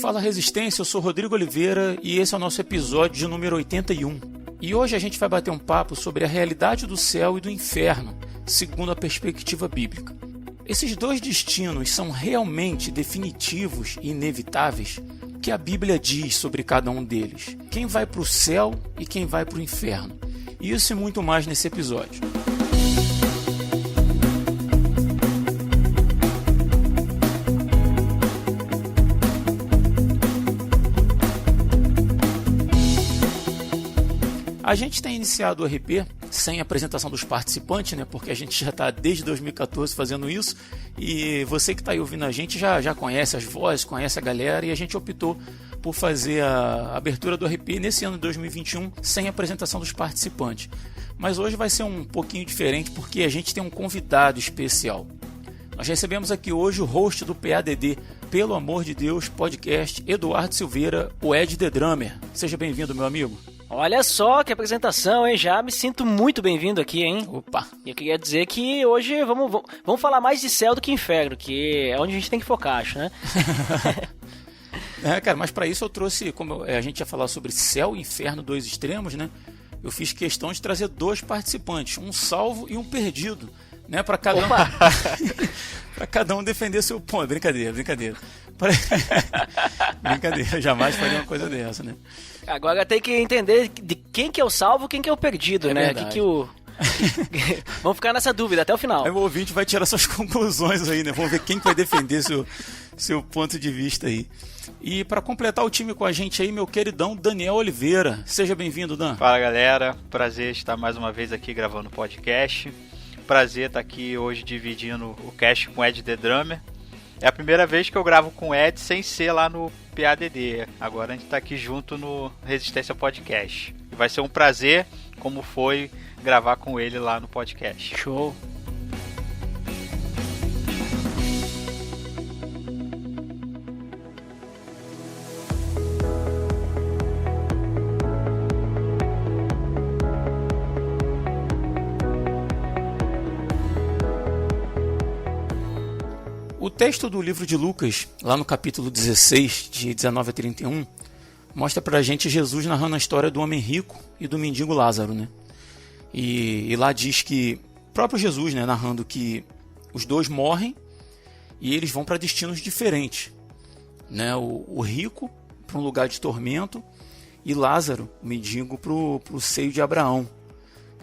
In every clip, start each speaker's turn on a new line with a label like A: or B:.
A: Fala Resistência, eu sou Rodrigo Oliveira e esse é o nosso episódio de número 81. E hoje a gente vai bater um papo sobre a realidade do céu e do inferno, segundo a perspectiva bíblica. Esses dois destinos são realmente definitivos e inevitáveis? O que a Bíblia diz sobre cada um deles? Quem vai para o céu e quem vai para o inferno? Isso e muito mais nesse episódio. A gente tem iniciado o RP sem apresentação dos participantes, né? Porque a gente já está desde 2014 fazendo isso e você que está aí ouvindo a gente já conhece as vozes, conhece a galera, e a gente optou por fazer a abertura do RP nesse ano de 2021 sem apresentação dos participantes. Mas hoje vai ser um pouquinho diferente porque a gente tem um convidado especial. Nós recebemos aqui hoje o host do PADD, Pelo Amor de Deus Podcast, Eduardo Silveira, o Ed The Drummer. Seja bem-vindo, meu amigo.
B: Olha só que apresentação, hein? Já me sinto muito bem-vindo aqui, hein?
A: Opa!
B: E eu queria dizer que hoje vamos falar mais de céu do que inferno, que é onde a gente tem que focar, acho, né?
A: Cara, mas para isso eu trouxe, como a gente ia falar sobre céu e inferno, dois extremos, né? Eu fiz questão de trazer dois participantes, um salvo e um perdido, né? Para cada para cada um defender seu ponto. Brincadeira. Brincadeira, jamais faria uma coisa dessa, né?
B: Agora tem que entender de quem que é o salvo, quem que é o perdido, né? Vamos ficar nessa dúvida até o final.
A: Aí o ouvinte vai tirar suas conclusões aí, né? Vamos ver quem que vai defender seu ponto de vista aí. E para completar o time com a gente aí, meu queridão Daniel Oliveira. Seja bem-vindo, Dan.
C: Fala, galera. Prazer estar mais uma vez aqui gravando o podcast. Prazer estar aqui hoje dividindo o cast com o Ed The Drummer. É a primeira vez que eu gravo com o Ed sem ser lá no PADD. Agora a gente está aqui junto no Resistência Podcast. E vai ser um prazer, como foi gravar com ele lá no podcast.
B: Show!
A: O texto do livro de Lucas, lá no capítulo 16, de 19 a 31, mostra pra gente Jesus narrando a história do homem rico e do mendigo Lázaro, né? E lá diz que, o próprio Jesus, né, narrando que os dois morrem e eles vão para destinos diferentes, né? O rico para um lugar de tormento e Lázaro, o mendigo, para o seio de Abraão,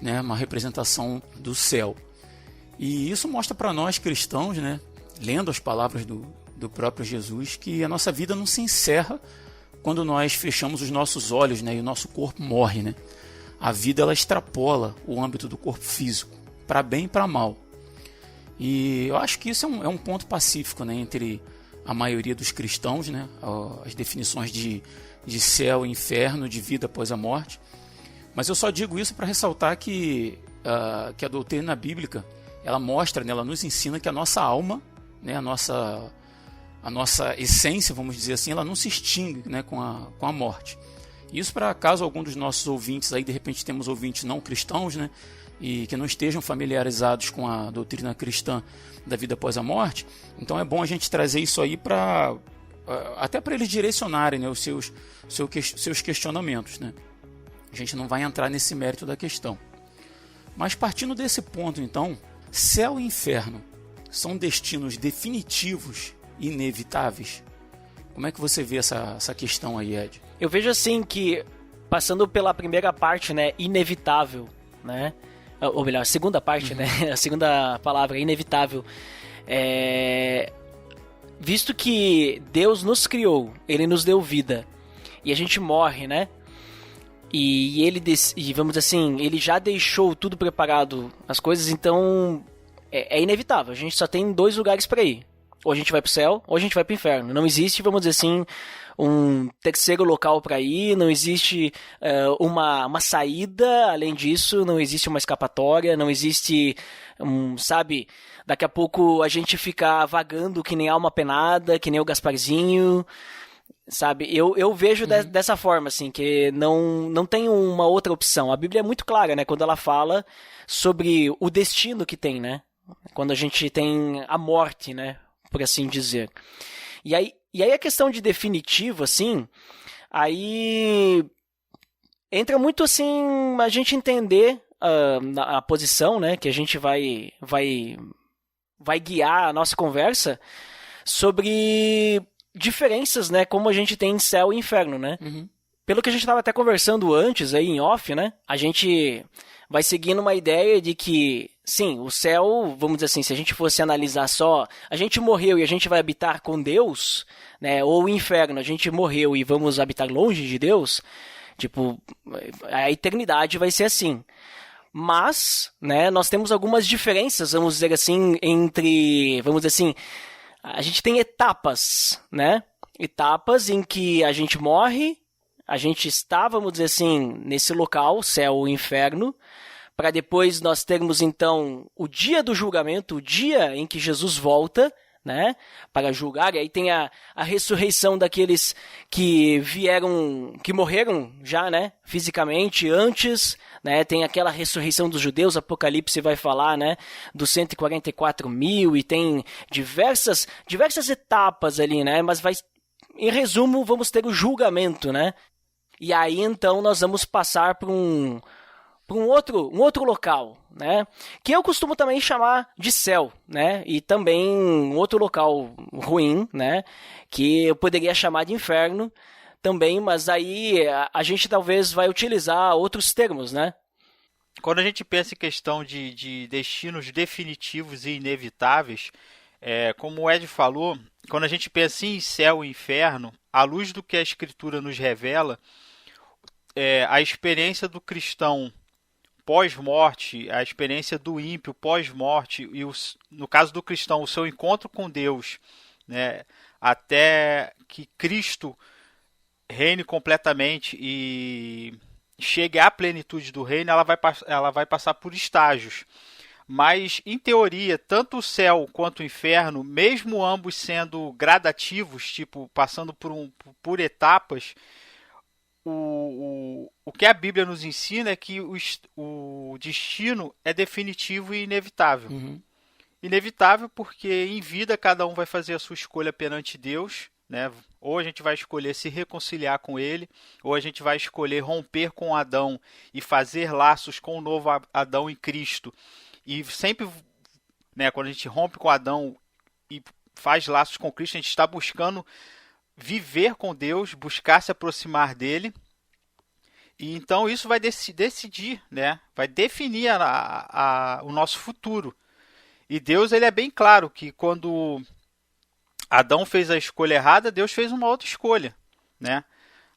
A: né? Uma representação do céu. E isso mostra para nós cristãos, né, lendo as palavras do próprio Jesus, que a nossa vida não se encerra quando nós fechamos os nossos olhos, né, e o nosso corpo morre, né? A vida ela extrapola o âmbito do corpo físico, para bem e para mal. E eu acho que isso é um ponto pacífico, né, entre a maioria dos cristãos, né, as definições de céu e inferno, de vida após a morte. Mas eu só digo isso para ressaltar que a doutrina bíblica ela mostra, né, ela nos ensina que a nossa alma, né, a nossa essência, vamos dizer assim, ela não se extingue, né, com a morte. Isso para caso algum dos nossos ouvintes, aí de repente temos ouvintes não cristãos, né, e que não estejam familiarizados com a doutrina cristã da vida após a morte, então é bom a gente trazer isso aí até para eles direcionarem, né, os seus questionamentos, né. A gente não vai entrar nesse mérito da questão. Mas partindo desse ponto, então, céu e inferno são destinos definitivos e inevitáveis? Como é que você vê essa questão aí, Ed?
B: Eu vejo assim que, passando pela primeira parte, né, inevitável, né? Ou melhor, a segunda parte, né? A segunda palavra, inevitável. Visto que Deus nos criou, Ele nos deu vida, e a gente morre, né? E vamos dizer assim, Ele já deixou tudo preparado, as coisas, então é inevitável. A gente só tem dois lugares para ir. Ou a gente vai pro céu, ou a gente vai pro inferno. Não existe, vamos dizer assim, um terceiro local para ir, não existe uma saída, além disso, não existe uma escapatória, não existe, sabe, daqui a pouco a gente ficar vagando que nem alma penada, que nem o Gasparzinho, sabe? Eu vejo dessa forma, assim, que não tem uma outra opção. A Bíblia é muito clara, né, quando ela fala sobre o destino que tem, né? Quando a gente tem a morte, né, por assim dizer. E aí, E aí a questão de definitivo, assim, aí entra muito assim a gente entender a posição, né, que a gente vai guiar a nossa conversa sobre diferenças, né, como a gente tem em céu e inferno, né?
A: Uhum.
B: Pelo que a gente estava até conversando antes aí em off, né? A gente vai seguindo uma ideia de que, sim, o céu, vamos dizer assim, se a gente fosse analisar só, a gente morreu e a gente vai habitar com Deus, né? Ou o inferno, a gente morreu e vamos habitar longe de Deus, tipo, a eternidade vai ser assim. Mas, né, nós temos algumas diferenças, vamos dizer assim, entre, vamos dizer assim, a gente tem etapas, né? Etapas em que a gente morre, a gente está, vamos dizer assim, nesse local, céu ou inferno, para depois nós termos, então, o dia do julgamento, o dia em que Jesus volta, né, para julgar, e aí tem a ressurreição daqueles que vieram, que morreram já, né, fisicamente antes, né, tem aquela ressurreição dos judeus, Apocalipse vai falar, né, dos 144 mil, e tem diversas etapas ali, né, mas vai, em resumo, vamos ter o julgamento, né, e aí então nós vamos passar para um outro local, né? Que eu costumo também chamar de céu, né? E também um outro local ruim, né? Que eu poderia chamar de inferno também, mas aí a gente talvez vai utilizar outros termos, né?
C: Quando a gente pensa em questão de destinos definitivos e inevitáveis, como o Ed falou, quando a gente pensa em céu e inferno, à luz do que a Escritura nos revela, a experiência do cristão pós-morte, a experiência do ímpio pós-morte, e no caso do cristão, o seu encontro com Deus, né, até que Cristo reine completamente e chegue à plenitude do reino, ela vai passar por estágios. Mas, em teoria, tanto o céu quanto o inferno, mesmo ambos sendo gradativos, tipo, passando por etapas, o que a Bíblia nos ensina é que o destino é definitivo e inevitável.
A: Uhum.
C: Inevitável porque em vida cada um vai fazer a sua escolha perante Deus, né? Ou a gente vai escolher se reconciliar com Ele, ou a gente vai escolher romper com Adão e fazer laços com o novo Adão em Cristo. E sempre, né, quando a gente rompe com Adão e faz laços com Cristo, a gente está buscando viver com Deus, buscar se aproximar dele. E então isso vai decidir, né? Vai definir o nosso futuro. E Deus, ele é bem claro que quando Adão fez a escolha errada, Deus fez uma outra escolha, né?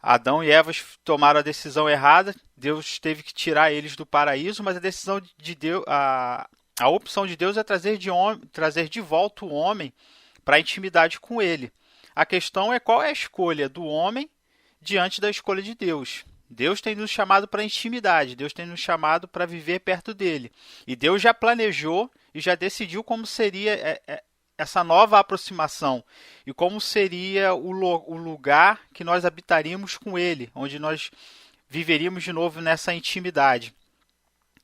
C: Adão e Eva tomaram a decisão errada, Deus teve que tirar eles do paraíso, mas a decisão de Deus, a opção de Deus é trazer de volta o homem para a intimidade com ele. A questão é qual é a escolha do homem diante da escolha de Deus. Deus tem nos chamado para a intimidade, Deus tem nos chamado para viver perto dele. E Deus já planejou e já decidiu como seria essa nova aproximação e como seria o lugar que nós habitaríamos com ele, onde nós viveríamos de novo nessa intimidade.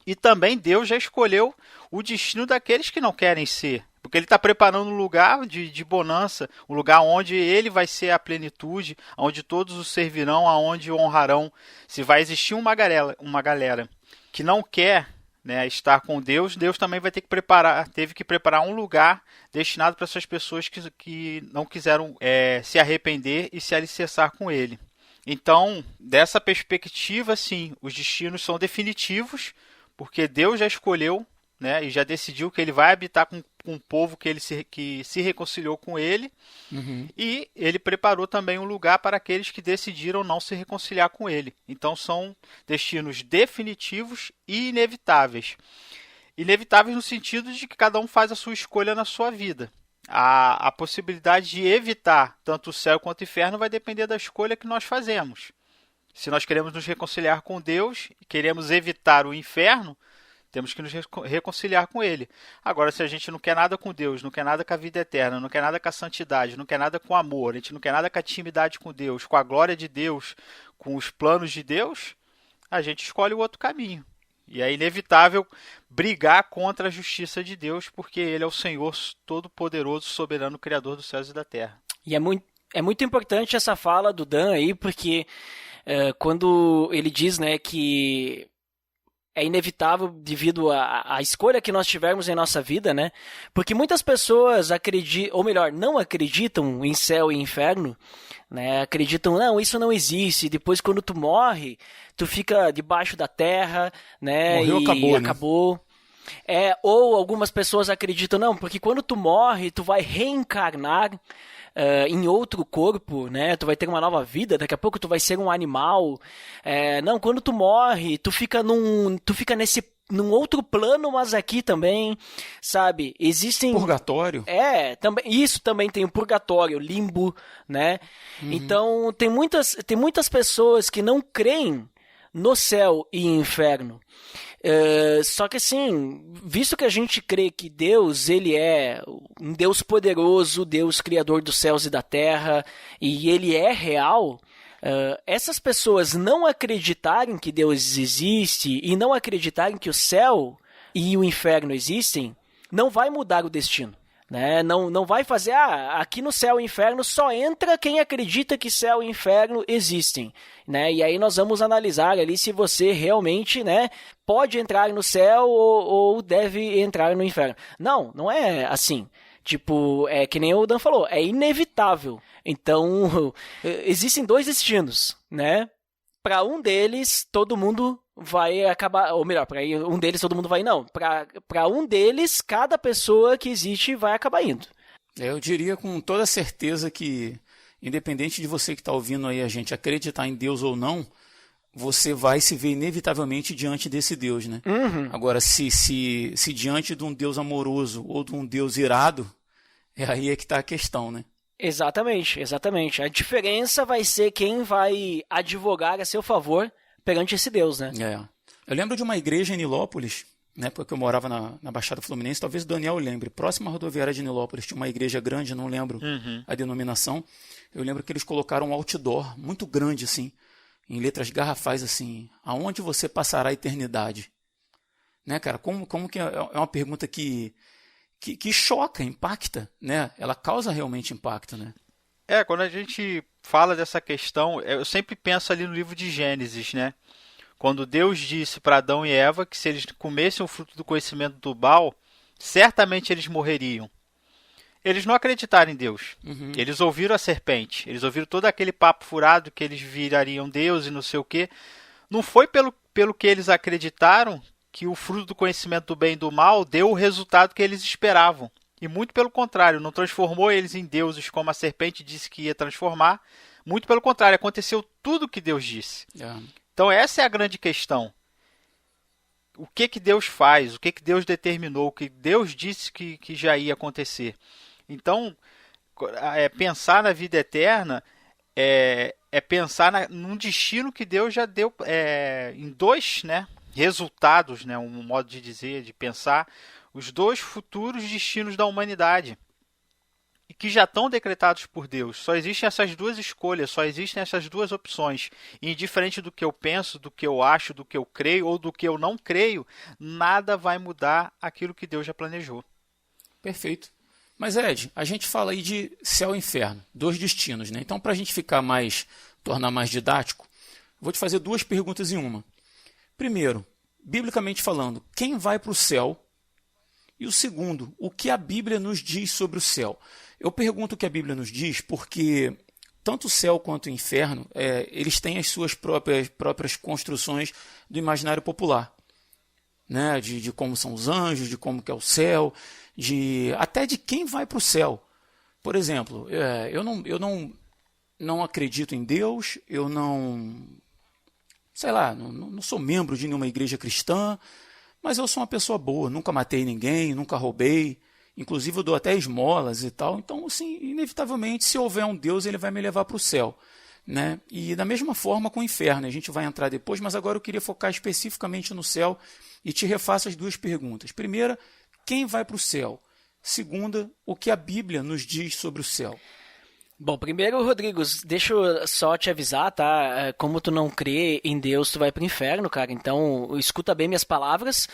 C: E também Deus já escolheu o destino daqueles que não querem ser. Porque ele está preparando um lugar de bonança, um lugar onde ele vai ser a plenitude, onde todos o servirão, aonde o honrarão. Se vai existir uma galera que não quer, né, estar com Deus, Deus também vai teve que preparar um lugar destinado para essas pessoas que não quiseram se arrepender e se alicerçar com ele. Então, dessa perspectiva, sim, os destinos são definitivos, porque Deus já escolheu, né, e já decidiu que ele vai habitar com um povo que se reconciliou com ele.
A: Uhum.
C: E ele preparou também um lugar para aqueles que decidiram não se reconciliar com ele. Então são destinos definitivos e inevitáveis. Inevitáveis no sentido de que cada um faz a sua escolha na sua vida. A possibilidade de evitar tanto o céu quanto o inferno vai depender da escolha que nós fazemos. Se nós queremos nos reconciliar com Deus e queremos evitar o inferno, temos que nos reconciliar com ele. Agora, se a gente não quer nada com Deus, não quer nada com a vida eterna, não quer nada com a santidade, não quer nada com o amor, a gente não quer nada com a intimidade com Deus, com a glória de Deus, com os planos de Deus, a gente escolhe o outro caminho. E é inevitável brigar contra a justiça de Deus, porque ele é o Senhor Todo-Poderoso, Soberano, Criador dos céus e da terra.
B: E é É muito importante essa fala do Dan aí, porque quando ele diz, né, que é inevitável devido à escolha que nós tivermos em nossa vida, né? Porque muitas pessoas acreditam, ou melhor, não acreditam em céu e inferno, né? Acreditam, não, isso não existe. Depois, quando tu morre, tu fica debaixo da terra, né?
A: Morreu,
B: e
A: acabou, né?
B: Ou algumas pessoas acreditam, não, porque quando tu morre, tu vai reencarnar em outro corpo, né? Tu vai ter uma nova vida, daqui a pouco tu vai ser um animal. Não, quando tu morre, tu fica num outro plano, mas aqui também, sabe? Existem...
A: Purgatório.
B: Também, isso também tem o purgatório, limbo, né? Então, tem muitas pessoas que não creem no céu e inferno. Só que assim, visto que a gente crê que Deus, ele é um Deus poderoso, Deus criador dos céus e da terra, e ele é real, essas pessoas não acreditarem que Deus existe e não acreditarem que o céu e o inferno existem, não vai mudar o destino. Né? Não vai fazer, aqui no céu e inferno só entra quem acredita que céu e inferno existem, né? E aí nós vamos analisar ali se você realmente, né, pode entrar no céu ou deve entrar no inferno. Não é assim. Tipo, é que nem o Dan falou, é inevitável. Então, existem dois destinos, né? Para um deles, todo mundo vai acabar, ou melhor, para um deles todo mundo vai, não. Para um deles, cada pessoa que existe vai acabar indo.
A: Eu diria com toda certeza que, independente de você que está ouvindo aí a gente acreditar em Deus ou não, você vai se ver inevitavelmente diante desse Deus, né? Agora, se diante de um Deus amoroso ou de um Deus irado, aí é que está a questão, né?
B: Exatamente. A diferença vai ser quem vai advogar a seu favor perante esse Deus, né?
A: Eu lembro de uma igreja em Nilópolis, né, porque eu morava na Baixada Fluminense, talvez o Daniel lembre. Próxima à rodoviária de Nilópolis tinha uma igreja grande, não lembro a denominação. Eu lembro que eles colocaram um outdoor muito grande, assim, em letras garrafais, assim, aonde você passará a eternidade? Né, cara? Como que é uma pergunta que choca, impacta, né? Ela causa realmente impacto, né?
C: Quando a gente fala dessa questão, eu sempre penso ali no livro de Gênesis, né? Quando Deus disse para Adão e Eva que se eles comessem o fruto do conhecimento do mal, certamente eles morreriam. Eles não acreditaram em Deus. Eles ouviram a serpente, eles ouviram todo aquele papo furado que eles virariam Deus e não sei o quê. Não foi pelo que eles acreditaram que o fruto do conhecimento do bem e do mal deu o resultado que eles esperavam. E muito pelo contrário, não transformou eles em deuses como a serpente disse que ia transformar. Muito pelo contrário, aconteceu tudo o que Deus disse. Então essa é a grande questão. O que Deus faz? O que Deus determinou? O que Deus disse que já ia acontecer? Então, pensar na vida eterna é pensar num destino que Deus já deu em dois, né, resultados, né, um modo de dizer, de pensar, os dois futuros destinos da humanidade. E que já estão decretados por Deus. Só existem essas duas escolhas, só existem essas duas opções. E indiferente do que eu penso, do que eu acho, do que eu creio ou do que eu não creio, nada vai mudar aquilo que Deus já planejou.
A: Perfeito. Mas Ed, a gente fala aí de céu e inferno, dois destinos, né? Então, para a gente tornar mais didático, vou te fazer duas perguntas em uma. Primeiro, biblicamente falando, quem vai para o céu? E o segundo, o que a Bíblia nos diz sobre o céu? Eu pergunto o que a Bíblia nos diz porque tanto o céu quanto o inferno, eles têm as suas próprias construções do imaginário popular. Né? De como são os anjos, de como que é o céu, até de quem vai para o céu. Por exemplo, eu não acredito em Deus, eu não sou membro de nenhuma igreja cristã, mas eu sou uma pessoa boa, nunca matei ninguém, nunca roubei, inclusive eu dou até esmolas e tal. Então, assim, inevitavelmente, se houver um Deus, ele vai me levar para o céu. Né? E da mesma forma com o inferno, a gente vai entrar depois, mas agora eu queria focar especificamente no céu e te refaço as duas perguntas. Primeira, quem vai para o céu? Segunda, o que a Bíblia nos diz sobre o céu?
B: Bom, primeiro, Rodrigo, deixa eu só te avisar, tá? Como tu não crê em Deus, tu vai pro inferno, cara. Então, escuta bem minhas palavras.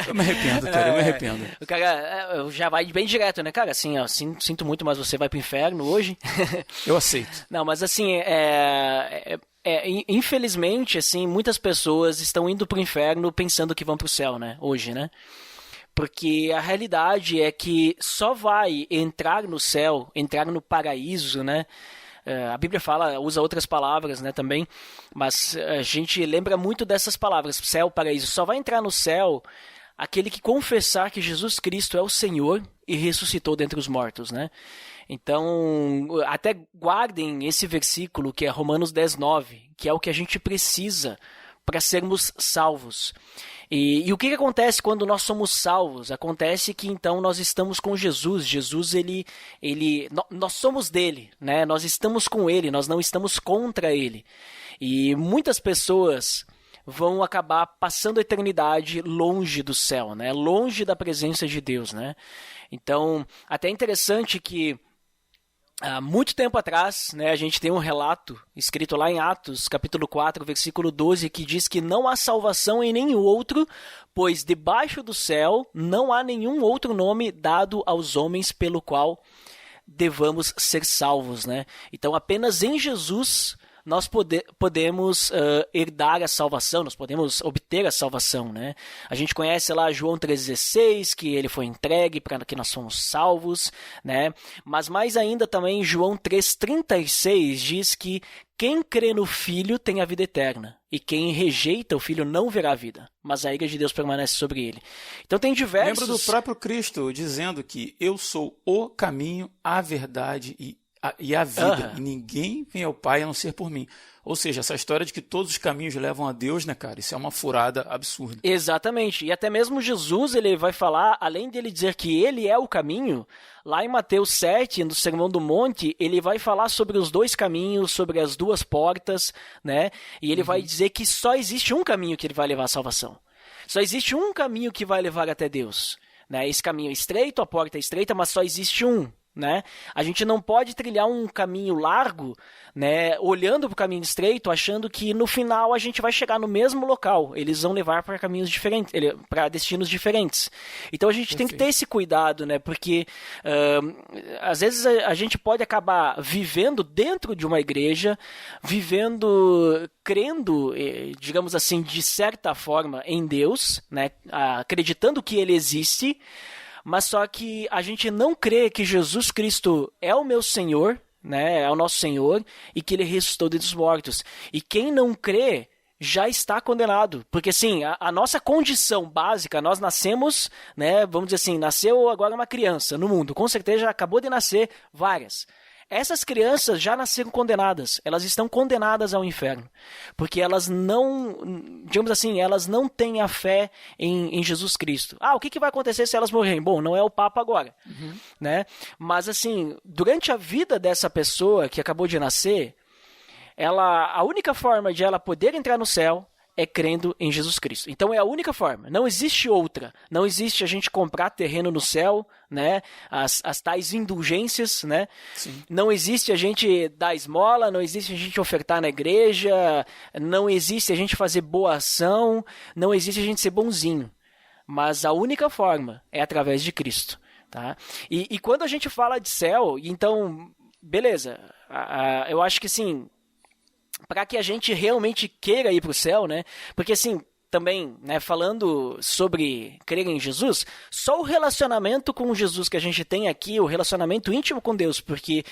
A: Eu me arrependo, cara, eu me arrependo.
B: O cara já vai bem direto, né, cara? Assim, ó, sinto muito, mas você vai pro inferno hoje.
A: Eu aceito.
B: Não, mas assim, infelizmente, assim, muitas pessoas estão indo pro inferno pensando que vão pro céu, né? Hoje, né? Porque a realidade é que só vai entrar no céu, entrar no paraíso, né? A Bíblia usa outras palavras, né, também, mas a gente lembra muito dessas palavras, céu, paraíso. Só vai entrar no céu aquele que confessar que Jesus Cristo é o Senhor e ressuscitou dentre os mortos, né? Então, até guardem esse versículo que é Romanos 10:9, que é o que a gente precisa para sermos salvos. E o que acontece quando nós somos salvos? Acontece que então nós estamos com Jesus. Jesus, nós somos dele, né? Nós estamos com ele, nós não estamos contra ele. E muitas pessoas vão acabar passando a eternidade longe do céu, né? Longe da presença de Deus, né? Então, até é interessante que há muito tempo atrás, né, a gente tem um relato escrito lá em Atos, capítulo 4, versículo 12, que diz que não há salvação em nenhum outro, pois debaixo do céu não há nenhum outro nome dado aos homens pelo qual devamos ser salvos, né? Então apenas em Jesus nós podemos herdar a salvação, nós podemos obter a salvação, né? A gente conhece lá João 3,16, que ele foi entregue para que nós somos salvos, né? Mas mais ainda também João 3,36 diz que quem crê no Filho tem a vida eterna, e quem rejeita o Filho não verá a vida, mas a ira de Deus permanece sobre ele. Então tem diversos...
A: Lembro do próprio Cristo dizendo que eu sou o caminho, a verdade e a vida, e ninguém vem ao Pai a não ser por mim. Ou seja, essa história de que todos os caminhos levam a Deus, né, cara? Isso é uma furada absurda.
B: Exatamente. E até mesmo Jesus, ele vai falar, além dele dizer que ele é o caminho, lá em Mateus 7, no Sermão do Monte, ele vai falar sobre os dois caminhos, sobre as duas portas, né? E ele vai dizer que só existe um caminho que ele vai levar à salvação. Só existe um caminho que vai levar até Deus, né? Esse caminho é estreito, a porta é estreita, mas só existe um. Né? A gente não pode trilhar um caminho largo, né, olhando para o caminho estreito, achando que no final a gente vai chegar no mesmo local. Eles vão levar para caminhos diferentes, para destinos diferentes. Então a gente tem que ter esse cuidado, né, porque às vezes a gente pode acabar vivendo dentro de uma igreja, crendo, digamos assim, de certa forma em Deus, né, acreditando que Ele existe, mas só que a gente não crê que Jesus Cristo é o meu Senhor, né, é o nosso Senhor, e que Ele ressuscitou dentre os mortos. E quem não crê já está condenado, porque assim, a nossa condição básica, nós nascemos, né, vamos dizer assim, nasceu agora uma criança no mundo, com certeza já acabou de nascer várias. Essas crianças já nasceram condenadas, elas estão condenadas ao inferno, porque elas não, digamos assim, elas não têm a fé em Jesus Cristo. O que vai acontecer se elas morrerem? Bom, não é o Papa agora, né? Mas assim, durante a vida dessa pessoa que acabou de nascer, a única forma de ela poder entrar no céu é crendo em Jesus Cristo. Então é a única forma, não existe outra. Não existe a gente comprar terreno no céu, né? As tais indulgências, né?
A: Sim.
B: Não existe a gente dar esmola, não existe a gente ofertar na igreja, não existe a gente fazer boa ação, não existe a gente ser bonzinho. Mas a única forma é através de Cristo, tá? E quando a gente fala de céu, então, beleza, eu acho que assim, para que a gente realmente queira ir para o céu, né? Porque assim, também, né, falando sobre crer em Jesus, só o relacionamento com Jesus que a gente tem aqui, o relacionamento íntimo com Deus, porque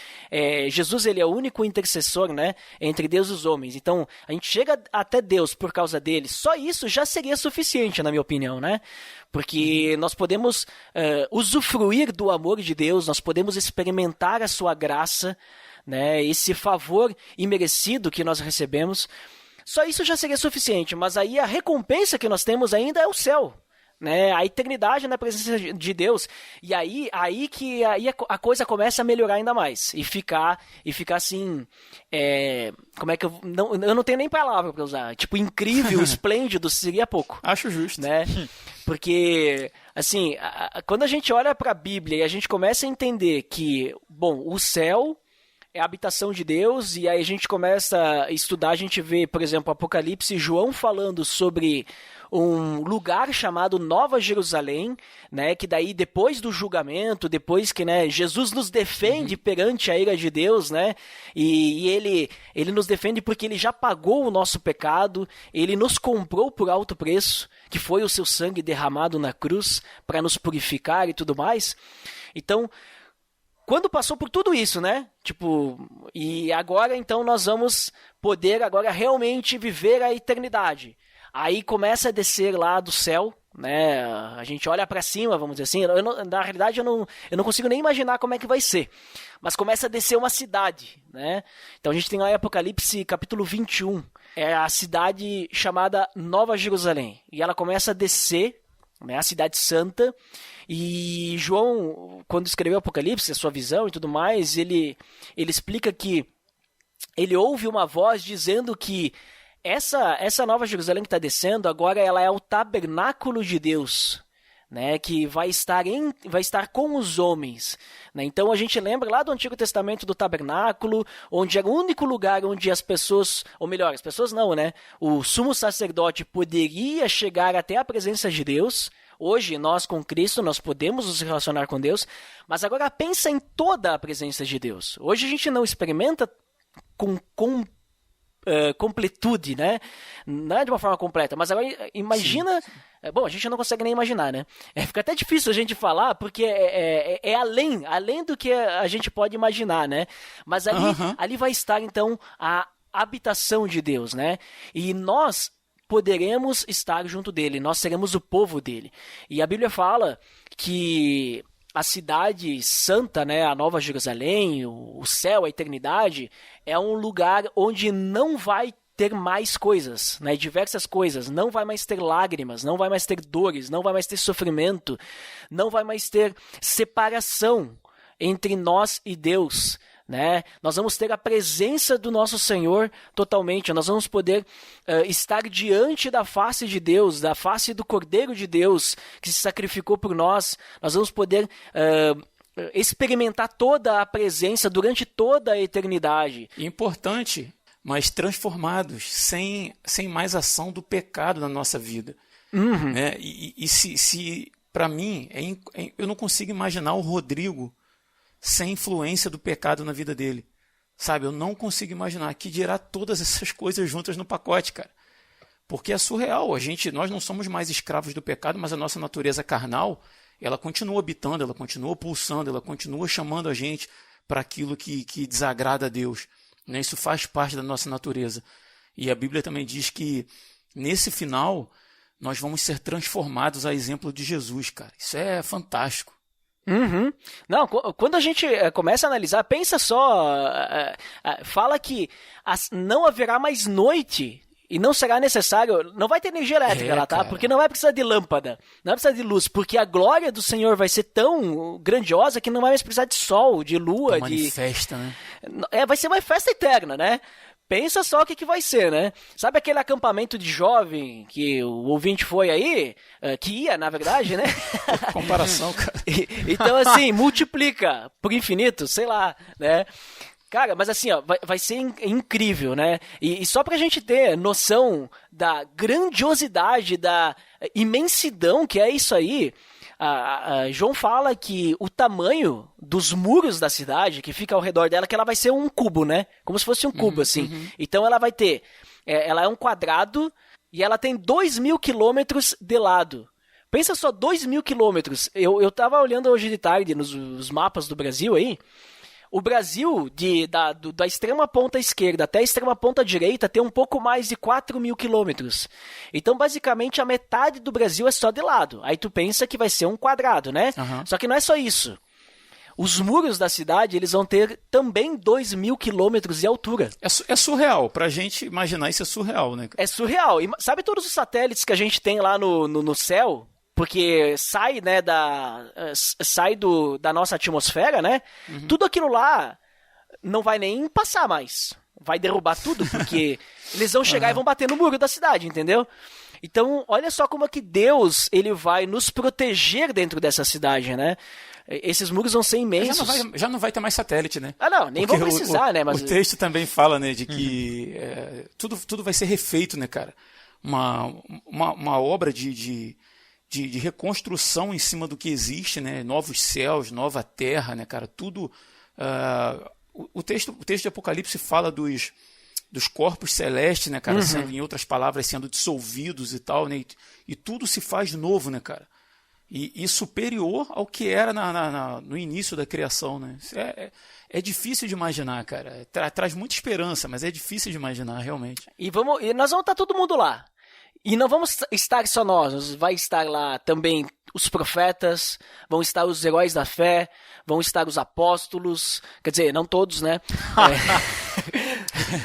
B: Jesus, ele é o único intercessor, né, entre Deus e os homens. Então, a gente chega até Deus por causa dele. Só isso já seria suficiente, na minha opinião, né? Porque nós podemos usufruir do amor de Deus, nós podemos experimentar a sua graça, né, esse favor imerecido que nós recebemos. Só isso já seria suficiente, mas aí a recompensa que nós temos ainda é o céu, né, a eternidade na presença de Deus. E aí a coisa começa a melhorar ainda mais e ficar assim, como é que eu não tenho nem palavra para usar, tipo, incrível, esplêndido seria pouco.
A: Acho justo,
B: né? Porque assim, quando a gente olha para a Bíblia e a gente começa a entender que, bom, o céu é a habitação de Deus, e aí a gente começa a estudar, a gente vê, por exemplo, Apocalipse, João falando sobre um lugar chamado Nova Jerusalém, né, que daí depois do julgamento, depois que, né, Jesus nos defende perante a ira de Deus, né, e ele nos defende porque ele já pagou o nosso pecado, ele nos comprou por alto preço, que foi o seu sangue derramado na cruz para nos purificar e tudo mais. Então, quando passou por tudo isso, né? Tipo, e agora então nós vamos poder agora realmente viver a eternidade. Aí começa a descer lá do céu, né? A gente olha para cima, vamos dizer assim. Na realidade eu não consigo nem imaginar como é que vai ser. Mas começa a descer uma cidade, né? Então a gente tem lá em Apocalipse capítulo 21. É a cidade chamada Nova Jerusalém. E ela começa a descer, né? A cidade santa. E João, quando escreveu Apocalipse, a sua visão e tudo mais, ele explica que ele ouve uma voz dizendo que essa Nova Jerusalém que está descendo, agora ela é o tabernáculo de Deus, né, que vai estar com os homens. Né? Então a gente lembra lá do Antigo Testamento do tabernáculo, onde era o único lugar onde as pessoas, ou melhor, as pessoas não, né? O sumo sacerdote poderia chegar até a presença de Deus. Hoje, nós com Cristo, nós podemos nos relacionar com Deus, mas agora pensa em toda a presença de Deus. Hoje a gente não experimenta com completude, né? Não é de uma forma completa, mas agora imagina... Sim. Bom, a gente não consegue nem imaginar, né? Fica até difícil a gente falar, porque é além do que a gente pode imaginar, né? Mas ali vai estar, então, a habitação de Deus, né? E nós poderemos estar junto dele, nós seremos o povo dele. E a Bíblia fala que a cidade santa, né, a Nova Jerusalém, o céu, a eternidade, é um lugar onde não vai ter mais coisas, né, diversas coisas, não vai mais ter lágrimas, não vai mais ter dores, não vai mais ter sofrimento, não vai mais ter separação entre nós e Deus, né? Nós vamos ter a presença do nosso Senhor totalmente, nós vamos poder estar diante da face de Deus, da face do Cordeiro de Deus que se sacrificou por nós, nós vamos poder experimentar toda a presença durante toda a eternidade.
A: Importante, mas transformados, sem mais ação do pecado na nossa vida. Né? E se para mim, eu não consigo imaginar o Rodrigo sem influência do pecado na vida dele. Sabe, eu não consigo imaginar que dirá todas essas coisas juntas no pacote, cara. Porque é surreal. Nós não somos mais escravos do pecado, mas a nossa natureza carnal, ela continua habitando, ela continua pulsando, ela continua chamando a gente para aquilo que desagrada a Deus. Né? Isso faz parte da nossa natureza. E a Bíblia também diz que nesse final nós vamos ser transformados a exemplo de Jesus, cara. Isso é fantástico.
B: Não, quando a gente começa a analisar, pensa só, fala que não haverá mais noite e não será necessário, não vai ter energia elétrica lá, tá? Cara. Porque não vai precisar de lâmpada, não vai precisar de luz, porque a glória do Senhor vai ser tão grandiosa que não vai mais precisar de sol, de lua,
A: de festa, né?
B: Vai ser uma festa eterna, né? Pensa só o que vai ser, né? Sabe aquele acampamento de jovem que o ouvinte foi aí? Que ia, na verdade, né?
A: Comparação, cara.
B: Então, assim, multiplica por infinito, sei lá, né? Cara, mas assim, ó, vai ser incrível, né? E só pra gente ter noção da grandiosidade, da imensidão que é isso aí, João fala que o tamanho dos muros da cidade, que fica ao redor dela, que ela vai ser um cubo, né? Como se fosse um cubo, assim. Então ela vai ter... ela é um quadrado e ela tem 2.000 quilômetros de lado. Pensa só, 2.000 quilômetros. Eu tava olhando hoje de tarde nos mapas do Brasil aí. O Brasil, da extrema ponta esquerda até a extrema ponta direita, tem um pouco mais de 4.000 quilômetros. Então, basicamente, a metade do Brasil é só de lado. Aí tu pensa que vai ser um quadrado, né? Só que não é só isso. Os muros da cidade, eles vão ter também 2.000 quilômetros de altura.
A: É surreal. Pra gente imaginar isso é surreal, né?
B: É surreal. E sabe todos os satélites que a gente tem lá no céu? Porque sai, né, sai da nossa atmosfera, né? Tudo aquilo lá não vai nem passar mais. Vai derrubar tudo, porque eles vão chegar e vão bater no muro da cidade, entendeu? Então, olha só como é que Deus ele vai nos proteger dentro dessa cidade, né? Esses muros vão ser imensos.
A: Já não vai ter mais satélite, né?
B: Não, nem vão precisar, né? Mas
A: o texto também fala, né, de que tudo vai ser refeito, né, cara? uma obra de reconstrução em cima do que existe, né? Novos céus, nova terra, né, cara? Tudo. O texto de Apocalipse fala dos corpos celestes, né, cara? Sendo, em outras palavras, sendo dissolvidos e tal, né? E tudo se faz novo, né, cara? E superior ao que era no início da criação, né? Isso é difícil de imaginar, cara. Traz muita esperança, mas é difícil de imaginar, realmente.
B: E nós vamos estar todo mundo lá. E não vamos estar só nós, vai estar lá também os profetas, vão estar os heróis da fé, vão estar os apóstolos, quer dizer, não todos, né?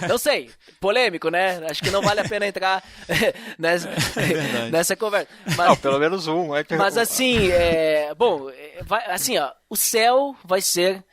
B: Não sei, polêmico, né? Acho que não vale a pena entrar nessa conversa. Mas,
C: não, pelo menos um.
B: Mas assim, assim, ó, o céu vai ser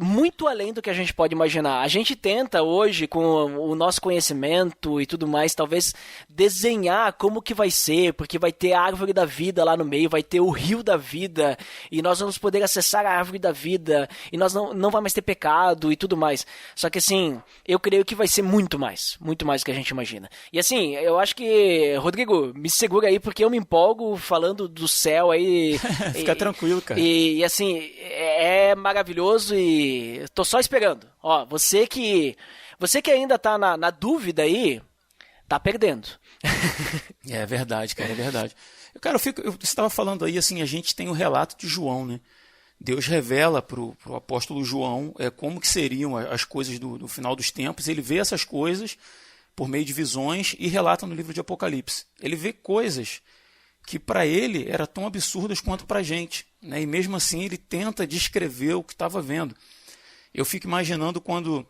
B: muito além do que a gente pode imaginar. A gente tenta hoje, com o nosso conhecimento e tudo mais, talvez desenhar como que vai ser, porque vai ter a árvore da vida lá no meio, vai ter o rio da vida, e nós vamos poder acessar a árvore da vida, e nós não vai mais ter pecado e tudo mais. Só que assim, eu creio que vai ser muito mais do que a gente imagina. E assim, eu acho que, Rodrigo, me segura aí, porque eu me empolgo falando do céu aí.
A: Fica tranquilo, cara.
B: E assim, é maravilhoso. E tô só esperando. Ó, você que ainda tá na dúvida aí, tá perdendo.
A: É verdade, cara, é verdade. Cara, você estava falando aí, assim, a gente tem o relato de João, né? Deus revela pro apóstolo João como que seriam as coisas do final dos tempos. Ele vê essas coisas por meio de visões e relata no livro de Apocalipse. Ele vê coisas que para ele eram tão absurdas quanto para a gente, né? E mesmo assim ele tenta descrever o que estava vendo. Eu fico imaginando quando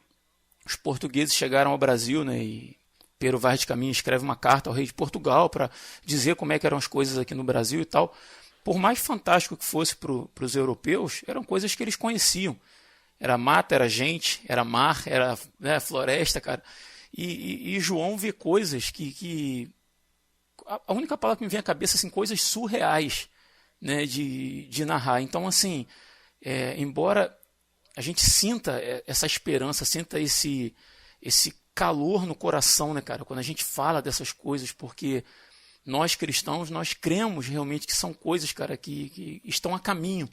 A: os portugueses chegaram ao Brasil, né, e Pero Vaz de Caminha escreve uma carta ao rei de Portugal para dizer como é que eram as coisas aqui no Brasil e tal. Por mais fantástico que fosse para os europeus, eram coisas que eles conheciam. Era mata, era gente, era mar, era, né, floresta, cara. E João vê coisas que a única palavra que me vem à cabeça, assim, coisas surreais, né, de narrar. Então, assim, embora a gente sinta essa esperança, sinta esse calor no coração, né, cara, quando a gente fala dessas coisas, porque nós cristãos, nós cremos realmente que são coisas, cara, que estão a caminho,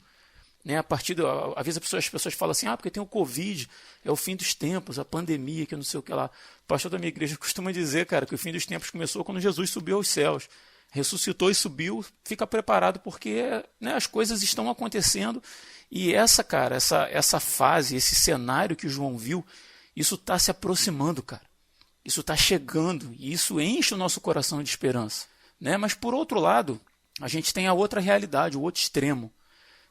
A: né? A partir às vezes as pessoas falam assim, porque tem o Covid, é o fim dos tempos, a pandemia, que não sei o que lá. O pastor da minha igreja costuma dizer, cara, que o fim dos tempos começou quando Jesus subiu aos céus, ressuscitou e subiu. Fica preparado porque, né, as coisas estão acontecendo. E essa fase, esse cenário que João viu, isso está se aproximando, cara. Isso está chegando e isso enche o nosso coração de esperança, né? Mas por outro lado, a gente tem a outra realidade, o outro extremo,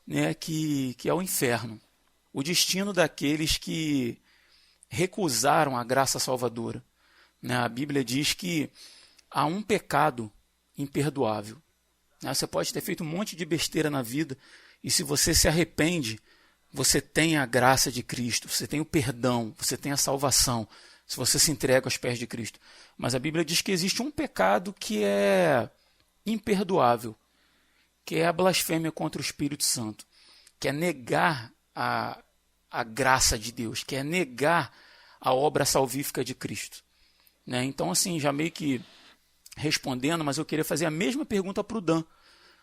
A: né, que é o inferno, o destino daqueles que recusaram a graça salvadora, né? A Bíblia diz que há um pecado imperdoável, né? Você pode ter feito um monte de besteira na vida e se você se arrepende, você tem a graça de Cristo, você tem o perdão, você tem a salvação, se você se entrega aos pés de Cristo. Mas a Bíblia diz que existe um pecado que é imperdoável, que é a blasfêmia contra o Espírito Santo, que é negar a graça de Deus, que é negar a obra salvífica de Cristo, né? Então, assim, já meio que respondendo, mas eu queria fazer a mesma pergunta para o Dan.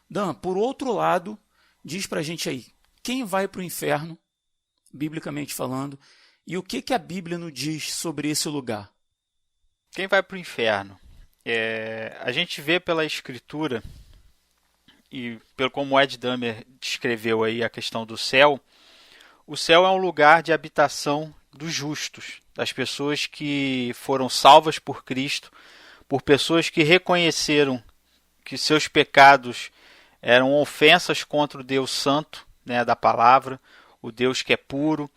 A: Dan, por outro lado, diz para a gente aí, quem vai para o inferno, biblicamente falando, e o que a Bíblia nos diz sobre esse lugar?
C: Quem vai para o inferno? A gente vê pela Escritura e pelo como o Ed Damer descreveu aí a questão do céu, o céu é um lugar de habitação dos justos, das pessoas que foram salvas por Cristo, por pessoas que reconheceram que seus pecados eram ofensas contra o Deus Santo, né, da palavra, o Deus que é puro,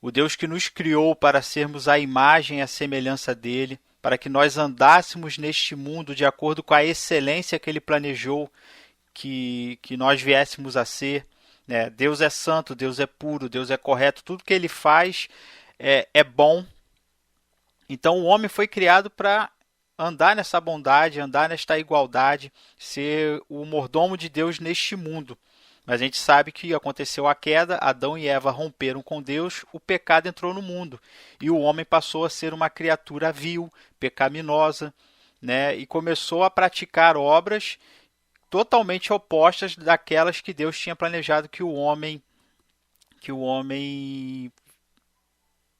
C: o Deus que nos criou para sermos a imagem e a semelhança dele, para que nós andássemos neste mundo de acordo com a excelência que ele planejou que nós viéssemos a ser, né? Deus é santo, Deus é puro, Deus é correto, tudo que ele faz é bom. Então o homem foi criado para andar nessa bondade, andar nesta igualdade, ser o mordomo de Deus neste mundo. Mas a gente sabe que aconteceu a queda, Adão e Eva romperam com Deus, o pecado entrou no mundo e o homem passou a ser uma criatura vil, pecaminosa, né, e começou a praticar obras totalmente opostas daquelas que Deus tinha planejado que o homem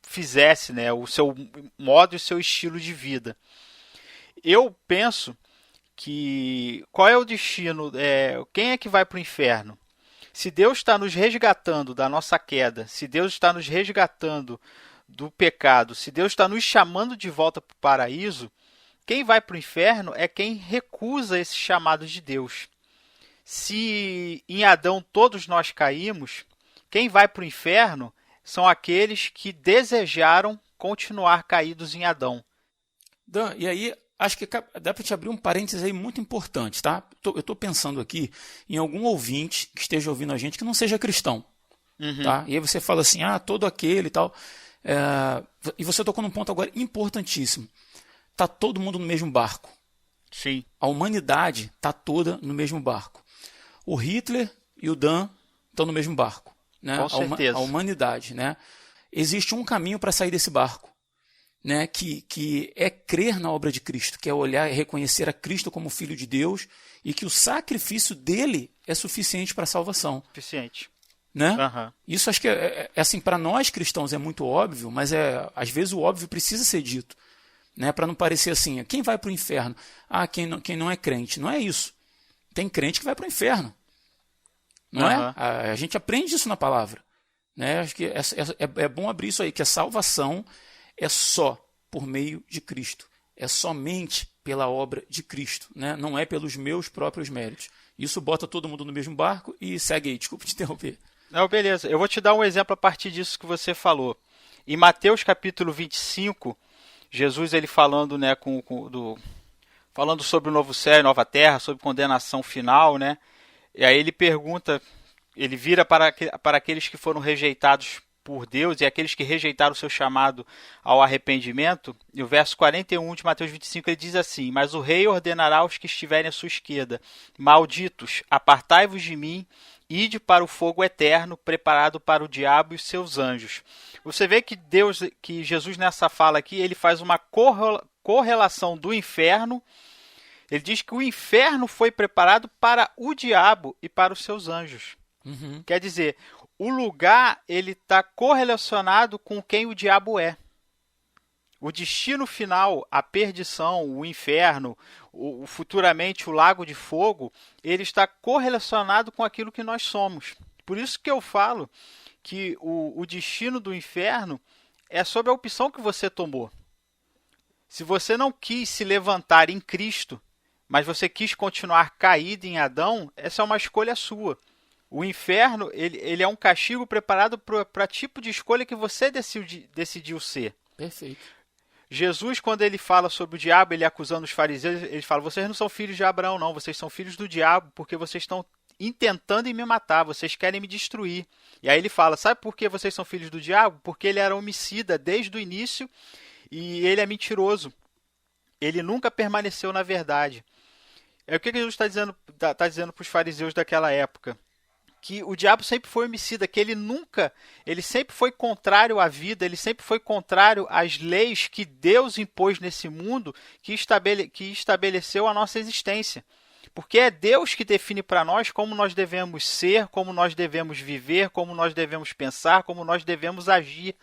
C: fizesse, né, o seu modo e o seu estilo de vida. Eu penso que qual é o destino? Quem é que vai para o inferno? Se Deus está nos resgatando da nossa queda, se Deus está nos resgatando do pecado, se Deus está nos chamando de volta para o paraíso, quem vai para o inferno é quem recusa esse chamado de Deus. Se em Adão todos nós caímos, quem vai para o inferno são aqueles que desejaram continuar caídos em Adão.
A: Dan, e aí, acho que dá para te abrir um parênteses aí muito importante, tá? Eu estou pensando aqui em algum ouvinte que esteja ouvindo a gente que não seja cristão, tá? E aí você fala assim, todo aquele e tal. E você tocou num ponto agora importantíssimo. Tá todo mundo no mesmo barco.
C: Sim.
A: A humanidade tá toda no mesmo barco. O Hitler e o Dan estão no mesmo barco, né?
C: Com certeza.
A: A humanidade, né? Existe um caminho para sair desse barco, né? Que é crer na obra de Cristo, que é olhar e reconhecer a Cristo como Filho de Deus e que o sacrifício dele é suficiente para a salvação.
C: Suficiente.
A: Né?
C: Uhum.
A: Isso acho que assim, para nós cristãos é muito óbvio, mas às vezes o óbvio precisa ser dito, né? Para não parecer assim, quem vai para o inferno? Quem não é crente. Não é isso. Tem crente que vai para o inferno. Não é? A gente aprende isso na palavra. Né? Acho que é bom abrir isso aí, que a salvação é só por meio de Cristo. É somente pela obra de Cristo. Né? Não é pelos meus próprios méritos. Isso bota todo mundo no mesmo barco e segue aí. Desculpa te interromper.
C: Não, beleza. Eu vou te dar um exemplo a partir disso que você falou. Em Mateus capítulo 25, Jesus ele falando, né, falando sobre o novo céu e nova terra, sobre condenação final, né? E aí ele pergunta, ele vira para aqueles que foram rejeitados por Deus e aqueles que rejeitaram o seu chamado ao arrependimento. E o verso 41 de Mateus 25 ele diz assim: mas o rei ordenará aos que estiverem à sua esquerda: malditos, apartai-vos de mim, ide para o fogo eterno, preparado para o diabo e os seus anjos. Você vê que Jesus nessa fala aqui, ele faz uma correlação do inferno. Ele diz que o inferno foi preparado para o diabo e para os seus anjos.
A: Uhum.
C: Quer dizer, o lugar ele está correlacionado com quem o diabo é. O destino final, a perdição, o inferno, futuramente o lago de fogo, ele está correlacionado com aquilo que nós somos. Por isso que eu falo que o destino do inferno é sobre a opção que você tomou. Se você não quis se levantar em Cristo, mas você quis continuar caído em Adão, essa é uma escolha sua. O inferno ele é um castigo preparado para tipo de escolha que você decidiu ser.
A: Perfeito.
C: Jesus, quando ele fala sobre o diabo, ele acusando os fariseus, ele fala: vocês não são filhos de Abraão, não, vocês são filhos do diabo, porque vocês estão intentando me matar, vocês querem me destruir. E aí ele fala: sabe por que vocês são filhos do diabo? Porque ele era homicida desde o início e ele é mentiroso. Ele nunca permaneceu na verdade. É o que Jesus está dizendo para os fariseus daquela época. Que o diabo sempre foi homicida, que ele sempre foi contrário à vida, ele sempre foi contrário às leis que Deus impôs nesse mundo, que estabeleceu a nossa existência. Porque é Deus que define para nós como nós devemos ser, como nós devemos viver, como nós devemos pensar, como nós devemos agir.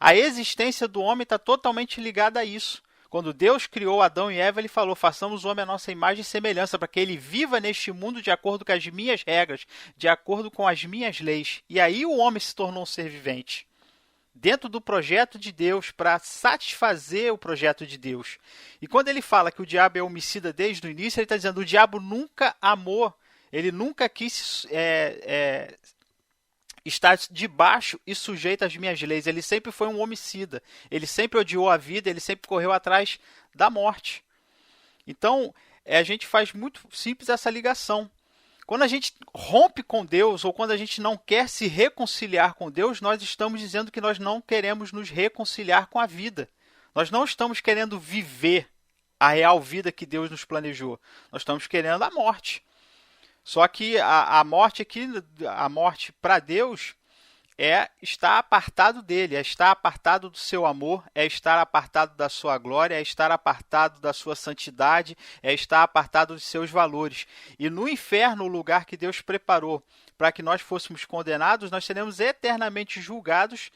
C: A existência do homem está totalmente ligada a isso. Quando Deus criou Adão e Eva, ele falou: façamos o homem à nossa imagem e semelhança, para que ele viva neste mundo de acordo com as minhas regras, de acordo com as minhas leis. E aí o homem se tornou um ser vivente, dentro do projeto de Deus, para satisfazer o projeto de Deus. E quando ele fala que o diabo é homicida desde o início, ele está dizendo: o diabo nunca amou, ele nunca quis estar debaixo e sujeito às minhas leis. Ele sempre foi um homicida. Ele sempre odiou a vida, ele sempre correu atrás da morte. Então, a gente faz muito simples essa ligação. Quando a gente rompe com Deus, ou quando a gente não quer se reconciliar com Deus, nós estamos dizendo que nós não queremos nos reconciliar com a vida. Nós não estamos querendo viver a real vida que Deus nos planejou. Nós estamos querendo a morte. Só que a morte aqui, a morte para Deus, é estar apartado dele, é estar apartado do seu amor, é estar apartado da sua glória, é estar apartado da sua santidade, é estar apartado dos seus valores. E no inferno, o lugar que Deus preparou para que nós fôssemos condenados, nós seremos eternamente julgados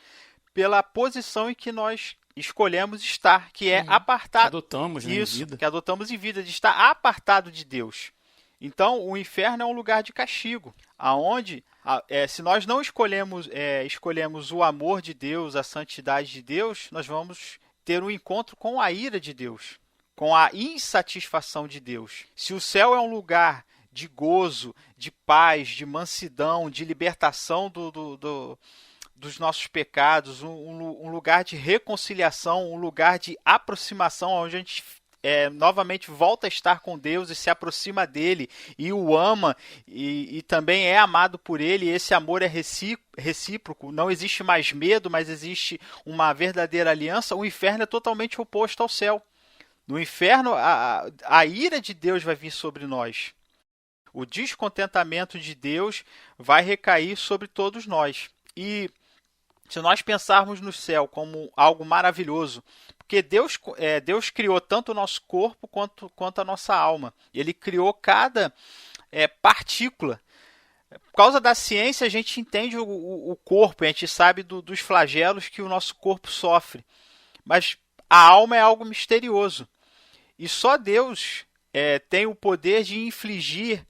C: pela posição em que nós escolhemos estar, que é apartado.
A: Que adotamos, né,
C: isso,
A: em vida.
C: que adotamos em vida, de estar apartado de Deus. Então, o inferno é um lugar de castigo, aonde, se nós não escolhemos o amor de Deus, a santidade de Deus, nós vamos ter um encontro com a ira de Deus, com a insatisfação de Deus. Se o céu é um lugar de gozo, de paz, de mansidão, de libertação dos nossos pecados, um lugar de reconciliação, um lugar de aproximação, onde a gente novamente volta a estar com Deus e se aproxima dele e o ama e também é amado por ele. E esse amor é recíproco, não existe mais medo, mas existe uma verdadeira aliança. O inferno é totalmente oposto ao céu. No inferno, a ira de Deus vai vir sobre nós. O descontentamento de Deus vai recair sobre todos nós. E se nós pensarmos no céu como algo maravilhoso, porque Deus criou tanto o nosso corpo quanto a nossa alma. Ele criou cada partícula. Por causa da ciência, a gente entende o corpo, a gente sabe dos flagelos que o nosso corpo sofre. Mas a alma é algo misterioso. E só Deus tem o poder de infligir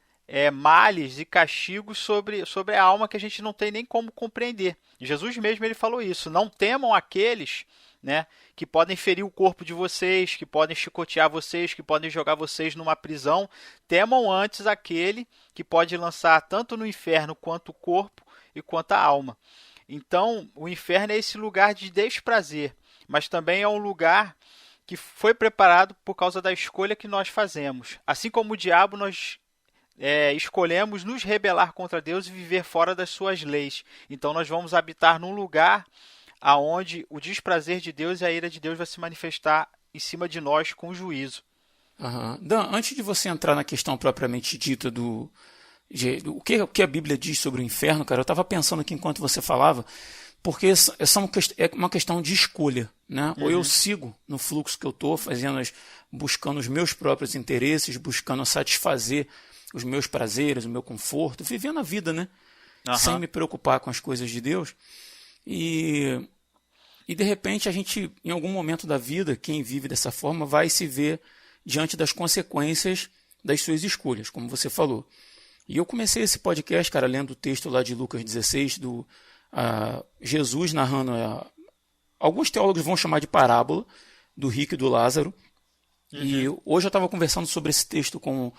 C: males e castigos sobre a alma que a gente não tem nem como compreender. Jesus mesmo ele falou isso. Não temam aqueles, né, que podem ferir o corpo de vocês, que podem chicotear vocês, que podem jogar vocês numa prisão. Temam antes aquele que pode lançar tanto no inferno quanto o corpo e quanto a alma. Então, o inferno é esse lugar de desprazer, mas também é um lugar que foi preparado por causa da escolha que nós fazemos. Assim como o diabo, nós escolhemos nos rebelar contra Deus e viver fora das suas leis. Então nós vamos habitar num lugar aonde o desprazer de Deus e a ira de Deus vai se manifestar em cima de nós com juízo.
A: Dan, antes de você entrar na questão propriamente dita o que a Bíblia diz sobre o inferno, cara, eu estava pensando aqui enquanto você falava, porque é uma questão de escolha, né? Ou eu sigo no fluxo que eu estou fazendo, buscando os meus próprios interesses, buscando satisfazer os meus prazeres, o meu conforto, vivendo a vida, né? Sem me preocupar com as coisas de Deus. E de repente a gente, em algum momento da vida, quem vive dessa forma vai se ver diante das consequências das suas escolhas, como você falou. E eu comecei esse podcast, cara, lendo o texto lá de Lucas 16, do Jesus narrando, alguns teólogos vão chamar de parábola, do rico e do Lázaro. E hoje eu estava conversando sobre esse texto com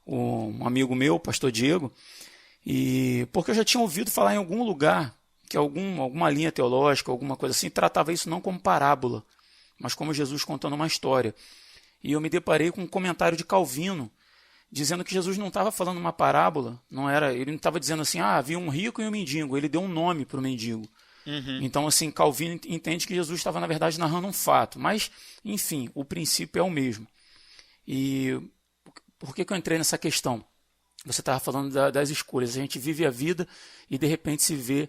A: um amigo meu, o pastor Diego, e porque eu já tinha ouvido falar em algum lugar que alguma linha teológica, alguma coisa assim, tratava isso não como parábola, mas como Jesus contando uma história. E eu me deparei com um comentário de Calvino, dizendo que Jesus não estava falando uma parábola, ele não estava dizendo assim, havia um rico e um mendigo, ele deu um nome para o mendigo. Então, assim, Calvino entende que Jesus estava, na verdade, narrando um fato, mas, enfim, o princípio é o mesmo. E por que eu entrei nessa questão? Você estava falando das escolhas. A gente vive a vida e, de repente, se vê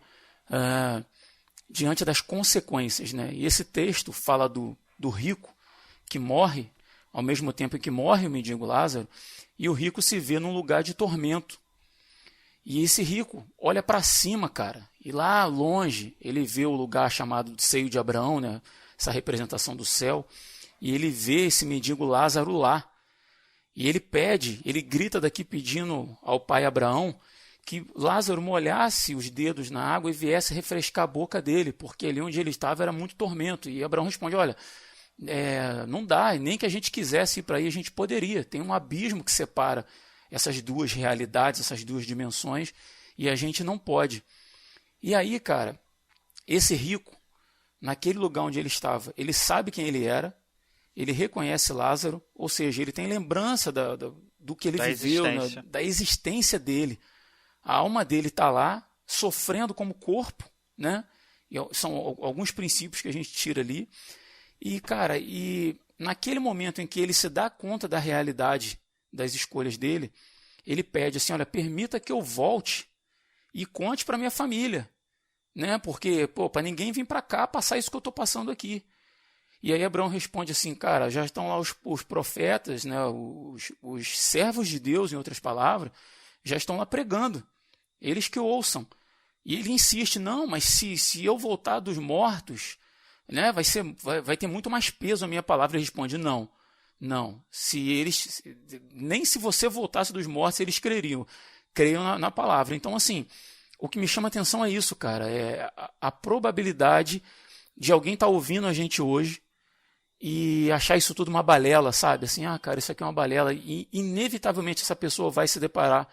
A: diante das consequências, né? E esse texto fala do rico que morre, ao mesmo tempo que morre o mendigo Lázaro, e o rico se vê num lugar de tormento. E esse rico olha para cima, cara, e lá longe ele vê o lugar chamado de seio de Abraão, né? Essa representação do céu, e ele vê esse mendigo Lázaro lá. E ele grita daqui pedindo ao pai Abraão que Lázaro molhasse os dedos na água e viesse refrescar a boca dele, porque ali onde ele estava era muito tormento. E Abraão responde, olha, não dá, nem que a gente quisesse ir para aí a gente poderia. Tem um abismo que separa essas duas realidades, essas duas dimensões, e a gente não pode. E aí, cara, esse rico, naquele lugar onde ele estava, ele sabe quem ele era, ele reconhece Lázaro, ou seja, ele tem lembrança do que ele viveu, da existência dele. A alma dele está lá, sofrendo como corpo, né? E são alguns princípios que a gente tira ali. E, cara, naquele momento em que ele se dá conta da realidade das escolhas dele, ele pede assim, olha, permita que eu volte e conte para minha família né? Porque, para ninguém vir para cá passar isso que eu estou passando aqui. E aí Abraão responde assim, cara, já estão lá os profetas, né? Os servos de Deus, em outras palavras, já estão lá pregando. Eles que ouçam. E ele insiste, não, mas se eu voltar dos mortos, né, vai ter muito mais peso a minha palavra. Ele responde, não, nem se você voltasse dos mortos, eles creriam. Creiam na palavra. Então, assim, o que me chama a atenção é isso, cara, é a probabilidade de alguém estar ouvindo a gente hoje e achar isso tudo uma balela, sabe? Assim, cara, isso aqui é uma balela. E inevitavelmente essa pessoa vai se deparar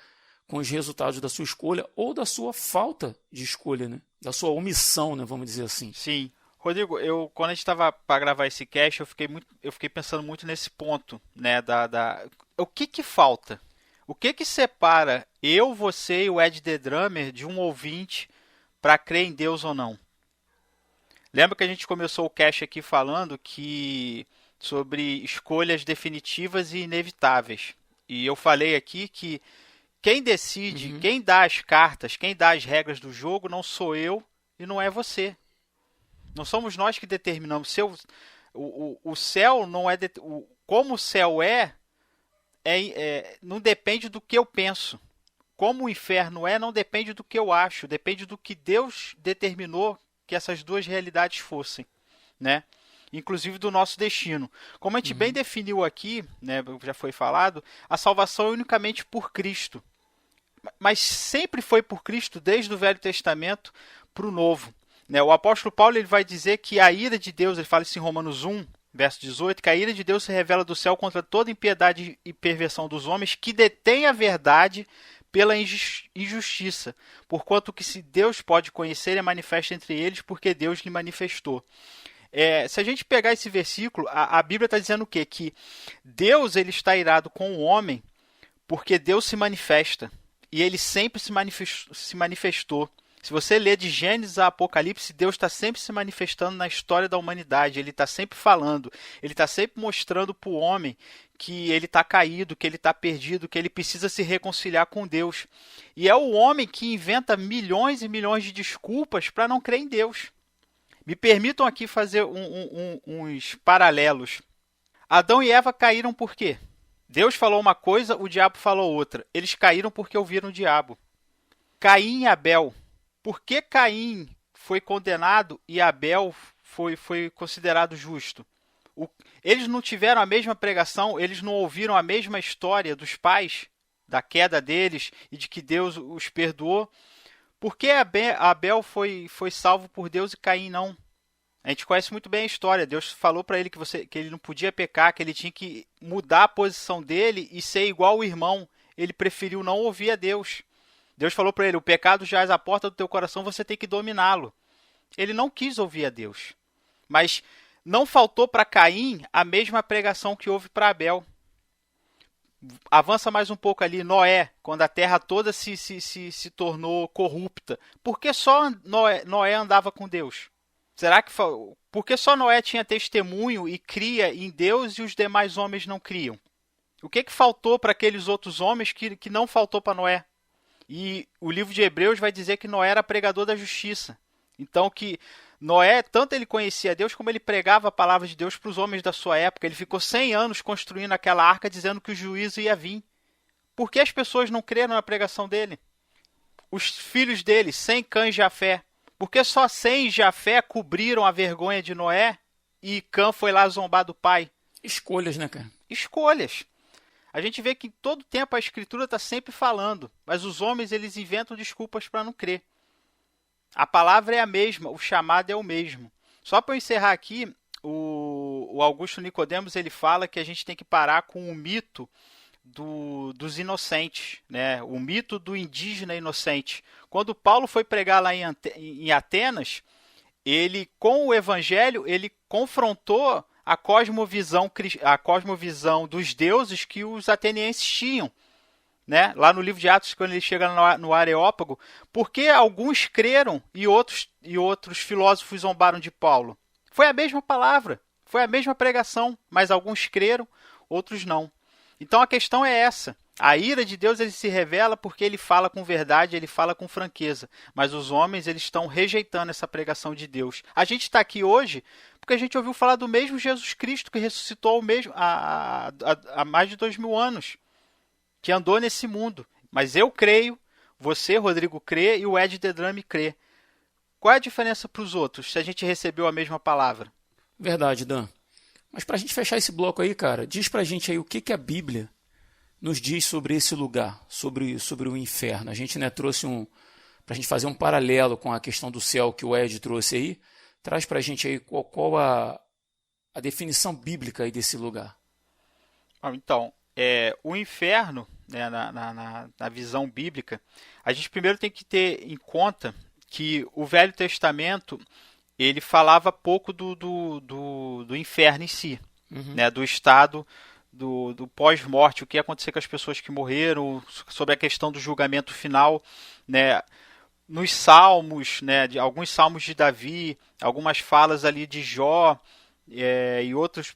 A: com os resultados da sua escolha ou da sua falta de escolha, né? Da sua omissão, né? Vamos dizer assim.
C: Sim. Rodrigo, quando a gente estava para gravar esse cast, eu fiquei pensando muito nesse ponto, né? O que falta? O que separa eu, você e o Ed The Drummer de um ouvinte para crer em Deus ou não? Lembra que a gente começou o cast aqui falando sobre escolhas definitivas e inevitáveis. E eu falei aqui que quem decide, quem dá as cartas, quem dá as regras do jogo não sou eu e não é você. Não somos nós que determinamos. O céu não é... Como o céu não depende do que eu penso. Como o inferno não depende do que eu acho. Depende do que Deus determinou que essas duas realidades fossem, né? Inclusive do nosso destino. Como a gente bem definiu aqui, né, já foi falado, a salvação é unicamente por Cristo. Mas sempre foi por Cristo, desde o Velho Testamento para o Novo. Né? O apóstolo Paulo ele vai dizer que a ira de Deus, ele fala isso em Romanos 1, verso 18, que a ira de Deus se revela do céu contra toda impiedade e perversão dos homens que detêm a verdade pela injustiça, porquanto que se Deus pode conhecer é manifesto entre eles, porque Deus lhe manifestou. Se a gente pegar esse versículo, a Bíblia está dizendo o quê? Que Deus ele está irado com o homem porque Deus se manifesta. E ele sempre se manifestou. Se você ler de Gênesis a Apocalipse, Deus está sempre se manifestando na história da humanidade. Ele está sempre falando. Ele está sempre mostrando para o homem que ele está caído, que ele está perdido, que ele precisa se reconciliar com Deus. E é o homem que inventa milhões e milhões de desculpas para não crer em Deus. Me permitam aqui fazer uns paralelos. Adão e Eva caíram por quê? Deus falou uma coisa, o diabo falou outra. Eles caíram porque ouviram o diabo. Caim e Abel. Por que Caim foi condenado e Abel foi considerado justo? Eles não tiveram a mesma pregação, eles não ouviram a mesma história dos pais, da queda deles e de que Deus os perdoou. Por que Abel foi salvo por Deus e Caim não? A gente conhece muito bem a história. Deus falou para ele que ele não podia pecar, que ele tinha que mudar a posição dele e ser igual ao irmão. Ele preferiu não ouvir a Deus. Deus falou para ele, o pecado jaz à porta do teu coração, você tem que dominá-lo. Ele não quis ouvir a Deus. Mas não faltou para Caim a mesma pregação que houve para Abel. Avança mais um pouco ali, Noé, quando a terra toda se tornou corrupta. Por que só Noé andava com Deus? Por que só Noé tinha testemunho e cria em Deus e os demais homens não criam? O que faltou para aqueles outros homens que não faltou para Noé? E o livro de Hebreus vai dizer que Noé era pregador da justiça. Então que Noé, tanto ele conhecia Deus, como ele pregava a palavra de Deus para os homens da sua época. Ele ficou 100 anos construindo aquela arca, dizendo que o juízo ia vir. Por que as pessoas não creram na pregação dele? Os filhos dele, Sem, Cã e Jafé. Por que só Sem e Jafé cobriram a vergonha de Noé e Cã foi lá zombar do pai?
A: Escolhas, né, cara?
C: Escolhas. A gente vê que em todo tempo a Escritura está sempre falando, mas os homens eles inventam desculpas para não crer. A palavra é a mesma, o chamado é o mesmo. Só para eu encerrar aqui, o Augusto Nicodemos ele fala que a gente tem que parar com o mito dos inocentes, né? O mito do indígena inocente. Quando Paulo foi pregar lá em Atenas, ele com o evangelho ele confrontou a cosmovisão dos deuses que os atenienses tinham. Né? Lá no livro de Atos, quando ele chega no Areópago, porque alguns creram e outros filósofos zombaram de Paulo? Foi a mesma palavra, foi a mesma pregação, mas alguns creram, outros não. Então a questão é essa. A ira de Deus ele se revela porque ele fala com verdade, ele fala com franqueza. Mas os homens eles estão rejeitando essa pregação de Deus. A gente está aqui hoje porque a gente ouviu falar do mesmo Jesus Cristo que ressuscitou há mais de 2000 anos, que andou nesse mundo. Mas eu creio, você, Rodrigo, crê e o Ed The Drum crê. Qual é a diferença para os outros se a gente recebeu a mesma palavra?
A: Verdade, Dan. Mas para a gente fechar esse bloco aí, cara, diz pra gente aí o que a Bíblia nos diz sobre esse lugar, sobre o inferno. A gente, né, trouxe para a gente fazer um paralelo com a questão do céu que o Ed trouxe aí. Traz pra gente aí qual a definição bíblica aí desse lugar.
C: Então, o inferno, né, na visão bíblica, a gente primeiro tem que ter em conta que o Velho Testamento ele falava pouco do inferno em si, né, do estado do pós-morte, o que ia acontecer com as pessoas que morreram, sobre a questão do julgamento final, né, nos salmos, né, de alguns salmos de Davi, algumas falas ali de Jó e outros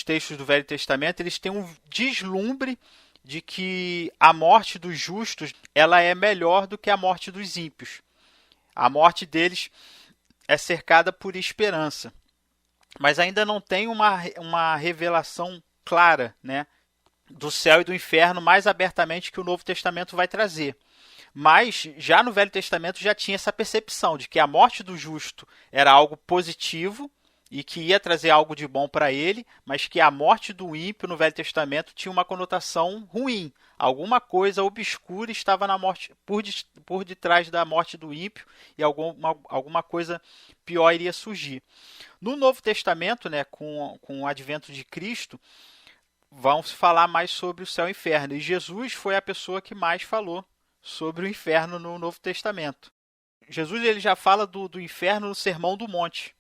C: textos do Velho Testamento, eles têm um deslumbre de que a morte dos justos ela é melhor do que a morte dos ímpios. A morte deles é cercada por esperança. Mas ainda não tem uma revelação clara, né, do céu e do inferno mais abertamente que o Novo Testamento vai trazer. Mas já no Velho Testamento já tinha essa percepção de que a morte do justo era algo positivo e que ia trazer algo de bom para ele, mas que a morte do ímpio no Velho Testamento tinha uma conotação ruim. Alguma coisa obscura estava na morte por detrás da morte do ímpio e alguma coisa pior iria surgir. No Novo Testamento, né, com o advento de Cristo, vamos falar mais sobre o céu e o inferno. E Jesus foi a pessoa que mais falou sobre o inferno no Novo Testamento. Jesus ele já fala do inferno no Sermão do Monte.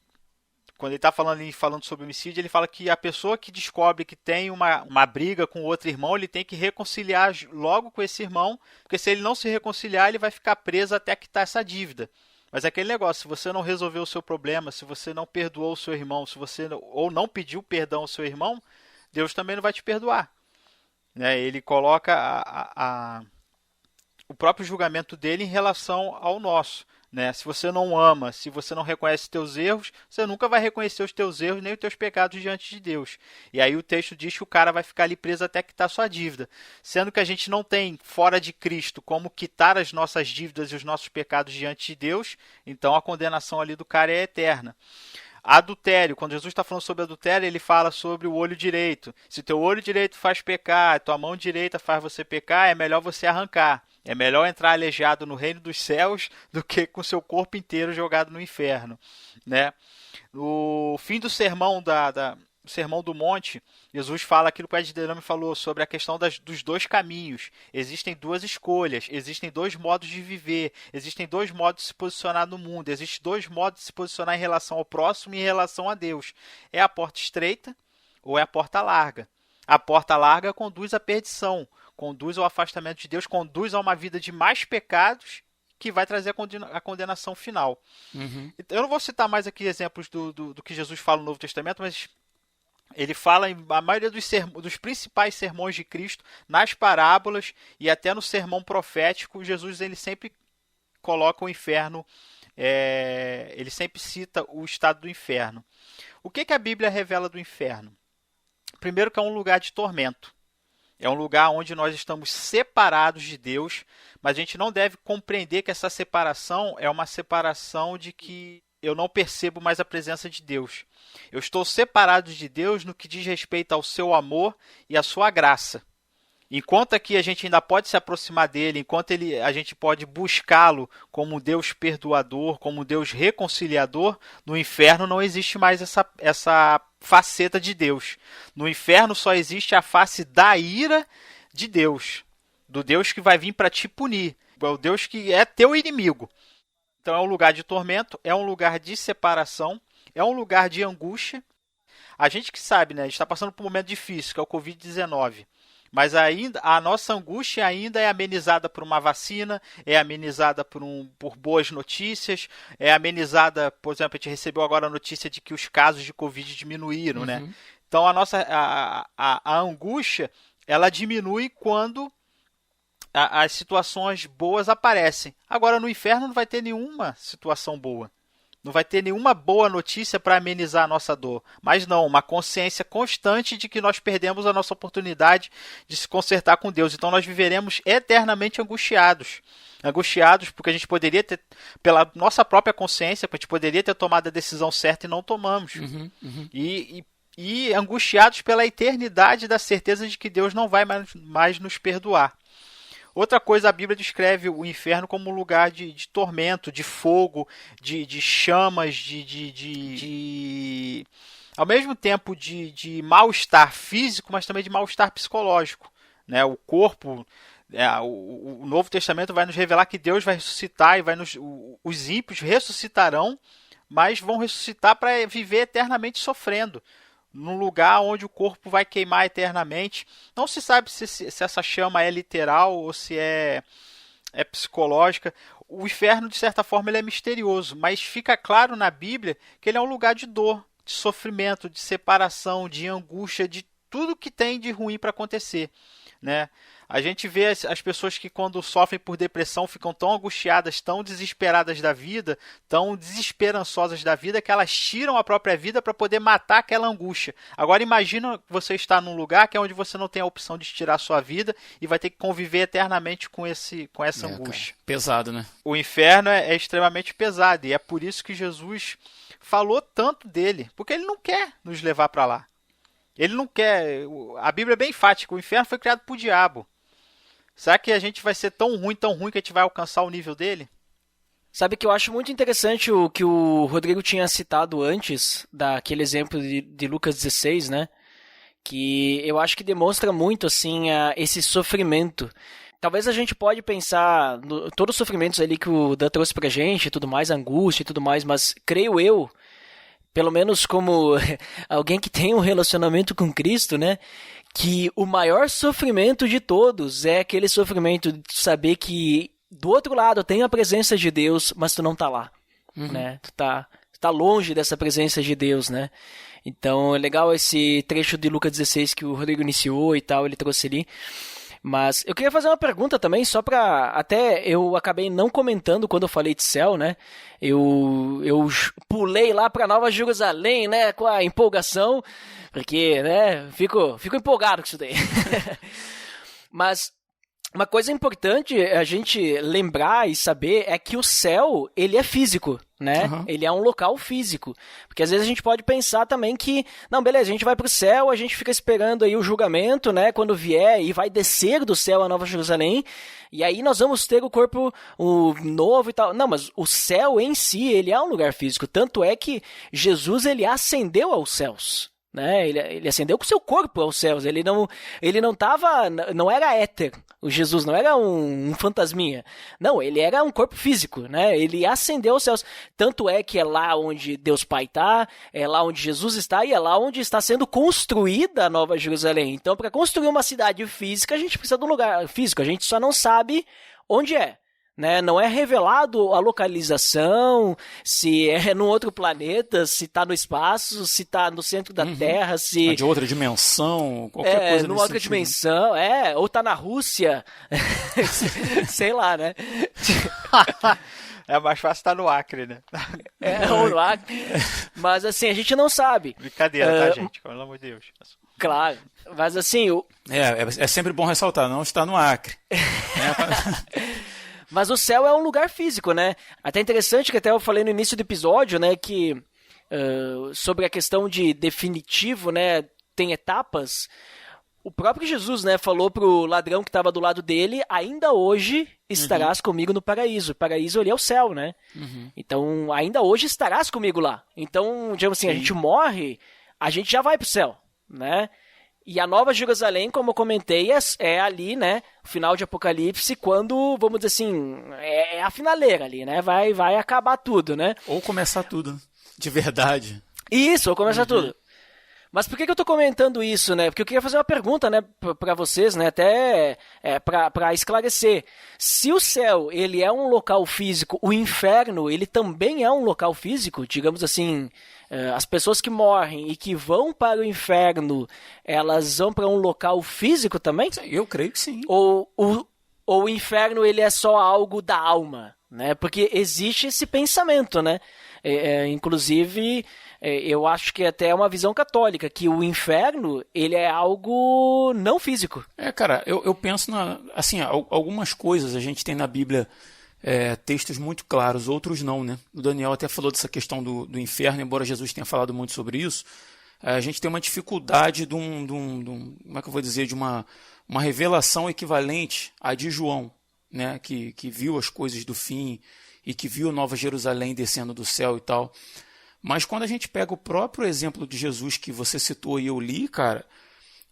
C: Quando ele está falando sobre homicídio, ele fala que a pessoa que descobre que tem uma briga com outro irmão, ele tem que reconciliar logo com esse irmão, porque se ele não se reconciliar, ele vai ficar preso até quitar essa dívida. Mas é aquele negócio, se você não resolveu o seu problema, se você não perdoou o seu irmão, se você ou não pediu perdão ao seu irmão, Deus também não vai te perdoar. Né? Ele coloca o próprio julgamento dele em relação ao nosso. Né? Se você não ama, se você não reconhece os teus erros, você nunca vai reconhecer os teus erros nem os teus pecados diante de Deus. E aí o texto diz que o cara vai ficar ali preso até quitar sua dívida. Sendo que a gente não tem, fora de Cristo, como quitar as nossas dívidas e os nossos pecados diante de Deus, então a condenação ali do cara é eterna. Adultério, quando Jesus está falando sobre adultério, ele fala sobre o olho direito. Se teu olho direito faz pecar, tua mão direita faz você pecar, é melhor você arrancar. É melhor entrar aleijado no reino dos céus do que com seu corpo inteiro jogado no inferno. Né? No fim do sermão Sermão do Monte, Jesus fala aquilo que o Ed The Drum falou sobre a questão dos dois caminhos. Existem duas escolhas, existem dois modos de viver, existem dois modos de se posicionar no mundo, existem dois modos de se posicionar em relação ao próximo e em relação a Deus. É a porta estreita ou é a porta larga? A porta larga conduz à perdição, conduz ao afastamento de Deus, conduz a uma vida de mais pecados que vai trazer a condenação final. Eu não vou citar mais aqui exemplos do que Jesus fala no Novo Testamento, mas ele fala em a maioria dos principais sermões de Cristo, nas parábolas e até no sermão profético, Jesus ele sempre coloca o inferno, ele sempre cita o estado do inferno. O que a Bíblia revela do inferno? Primeiro que é um lugar de tormento. É um lugar onde nós estamos separados de Deus, mas a gente não deve compreender que essa separação é uma separação de que eu não percebo mais a presença de Deus. Eu estou separado de Deus no que diz respeito ao seu amor e à sua graça. Enquanto aqui a gente ainda pode se aproximar dele, enquanto a gente pode buscá-lo como Deus perdoador, como Deus reconciliador, no inferno não existe mais essa faceta de Deus. No inferno só existe a face da ira de Deus, do Deus que vai vir para te punir, é o Deus que é teu inimigo. Então é um lugar de tormento, é um lugar de separação, é um lugar de angústia. A gente que sabe, né, a gente está passando por um momento difícil, que é o Covid-19. Mas ainda a nossa angústia ainda é amenizada por uma vacina, é amenizada por boas notícias, é amenizada, por exemplo, a gente recebeu agora a notícia de que os casos de Covid diminuíram, né? Então a angústia, ela diminui quando as situações boas aparecem. Agora, no inferno não vai ter nenhuma situação boa. Não vai ter nenhuma boa notícia para amenizar a nossa dor. Mas não, uma consciência constante de que nós perdemos a nossa oportunidade de se consertar com Deus. Então nós viveremos eternamente angustiados. Angustiados porque a gente poderia ter, pela nossa própria consciência, a gente poderia ter tomado a decisão certa e não tomamos. E angustiados pela eternidade da certeza de que Deus não vai mais nos perdoar. Outra coisa, a Bíblia descreve o inferno como um lugar de tormento, de fogo, de chamas, ao mesmo tempo de mal-estar físico, mas também de mal-estar psicológico. Né? O corpo, o Novo Testamento vai nos revelar que Deus vai ressuscitar e os ímpios ressuscitarão, mas vão ressuscitar para viver eternamente sofrendo. Num lugar onde o corpo vai queimar eternamente. Não se sabe se essa chama é literal ou se é psicológica. O inferno, de certa forma, ele é misterioso, mas fica claro na Bíblia que ele é um lugar de dor, de sofrimento, de separação, de angústia, de tudo que tem de ruim para acontecer. Né? A gente vê as pessoas que, quando sofrem por depressão, ficam tão angustiadas, tão desesperadas da vida, tão desesperançosas da vida, que elas tiram a própria vida para poder matar aquela angústia. Agora imagina você estar num lugar que é onde você não tem a opção de tirar a sua vida e vai ter que conviver eternamente com essa angústia.
A: Cara, pesado, né?
C: O inferno é extremamente pesado e é por isso que Jesus falou tanto dele, porque ele não quer nos levar para lá. Ele não quer. A Bíblia é bem enfática, o inferno foi criado por diabo. Será que a gente vai ser tão ruim que a gente vai alcançar o nível dele?
B: Sabe que eu acho muito interessante o que o Rodrigo tinha citado antes, daquele exemplo de Lucas 16, né? Que eu acho que demonstra muito, assim, esse sofrimento. Talvez a gente pode pensar todos os sofrimentos ali que o Dan trouxe pra gente, tudo mais, angústia e tudo mais, mas creio eu, pelo menos como alguém que tem um relacionamento com Cristo, né? Que o maior sofrimento de todos é aquele sofrimento de saber que do outro lado tem a presença de Deus, mas tu não tá lá, né? Tu tá longe dessa presença de Deus, né? Então é legal esse trecho de Lucas 16 que o Rodrigo iniciou e tal, ele trouxe ali. Mas eu queria fazer uma pergunta também, só pra... Até eu acabei não comentando quando eu falei de céu, né? Eu pulei lá pra Nova Jerusalém, né? Com a empolgação, porque, né? Fico empolgado com isso daí. Mas uma coisa importante a gente lembrar e saber é que o céu, ele é físico, né? Ele é um local físico. Porque às vezes a gente pode pensar também que, não, beleza, a gente vai pro céu, a gente fica esperando aí o julgamento, né? Quando vier e vai descer do céu a Nova Jerusalém, e aí nós vamos ter o corpo novo e tal. Não, mas o céu em si, ele é um lugar físico. Tanto é que Jesus, ele ascendeu aos céus. Né? Ele ascendeu com o seu corpo aos céus. Ele não era éter. O Jesus não era um fantasminha. Não, ele era um corpo físico, né? Ele ascendeu aos céus. Tanto é que é lá onde Deus Pai está, é lá onde Jesus está e é lá onde está sendo construída a Nova Jerusalém. Então, para construir uma cidade física, a gente precisa de um lugar físico. A gente só não sabe onde é. Né? Não é revelado a localização, se é num outro planeta, se está no espaço, se está no centro da Terra, se...
A: De outra dimensão, qualquer coisa
B: numa outra dimensão, ou está na Rússia, sei lá, né?
C: É mais fácil estar no Acre, né?
B: Ou no Acre. Mas assim, a gente não sabe.
C: Brincadeira, tá, gente? Pelo amor de Deus.
B: Claro, mas assim...
A: É sempre bom ressaltar, não está no Acre.
B: Mas o céu é um lugar físico, né? Até interessante que até eu falei no início do episódio, né, que sobre a questão de definitivo, né, tem etapas. O próprio Jesus, né, falou pro ladrão que estava do lado dele, ainda hoje estarás comigo no paraíso. O paraíso ali é o céu, né? Então, ainda hoje estarás comigo lá. Então, digamos assim, a gente morre, a gente já vai pro céu, né? E a Nova Jerusalém, como eu comentei, é ali, né, o final de Apocalipse, quando, vamos dizer assim, é a finaleira ali, né, vai acabar tudo, né.
A: Ou começar tudo, de verdade.
B: Isso, ou começar tudo. Mas por que eu tô comentando isso, né, porque eu queria fazer uma pergunta, né, pra vocês, né, até pra esclarecer. Se o céu, ele é um local físico, o inferno, ele também é um local físico, digamos assim, As pessoas que morrem e que vão para o inferno, elas vão para um local físico também?
A: Eu creio que sim.
B: Ou o inferno ele é só algo da alma, né? Porque existe esse pensamento, né? Inclusive, eu acho que até é uma visão católica, que o inferno ele é algo não físico.
A: Cara, eu penso assim, algumas coisas a gente tem na Bíblia, textos muito claros, outros não, né? O Daniel até falou dessa questão do inferno, embora Jesus tenha falado muito sobre isso. A gente tem uma dificuldade como é que eu vou dizer, de uma revelação equivalente à de João, né? Que viu as coisas do fim e que viu Nova Jerusalém descendo do céu e tal. Mas quando a gente pega o próprio exemplo de Jesus que você citou e eu li, cara,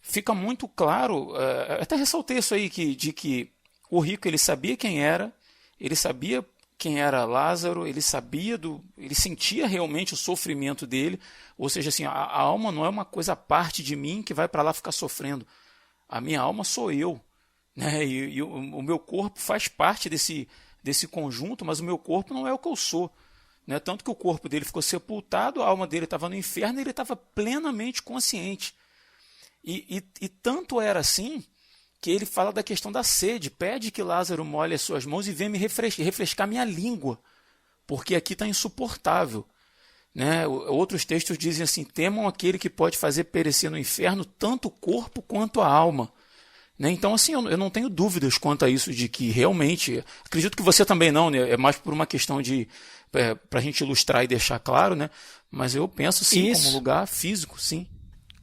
A: fica muito claro, até ressaltei isso aí, de que o rico ele sabia quem era, ele sabia quem era Lázaro, ele sentia realmente o sofrimento dele, ou seja, assim, a alma não é uma coisa à parte de mim que vai para lá ficar sofrendo. A minha alma sou eu, né? E o meu corpo faz parte desse conjunto, mas o meu corpo não é o que eu sou. Né? Tanto que o corpo dele ficou sepultado, a alma dele estava no inferno e ele estava plenamente consciente. E tanto era assim que ele fala da questão da sede. Pede que Lázaro molhe as suas mãos e venha me refrescar minha língua, porque aqui está insuportável. Né? Outros textos dizem assim: temam aquele que pode fazer perecer no inferno tanto o corpo quanto a alma. Né? Então, assim, eu não tenho dúvidas quanto a isso, de que realmente, acredito que você também não, né? É mais por uma questão de para a gente ilustrar e deixar claro, né? Mas eu penso sim,
B: isso,
A: como lugar físico, sim.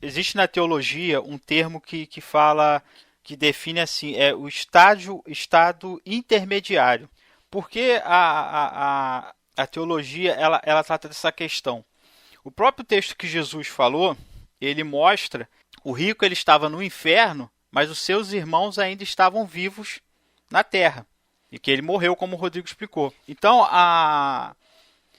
C: Existe na teologia um termo que fala, que define assim, o estado intermediário. Porque a teologia ela trata dessa questão. O próprio texto que Jesus falou, ele mostra o rico ele estava no inferno, mas os seus irmãos ainda estavam vivos na terra. E que ele morreu, como o Rodrigo explicou. Então,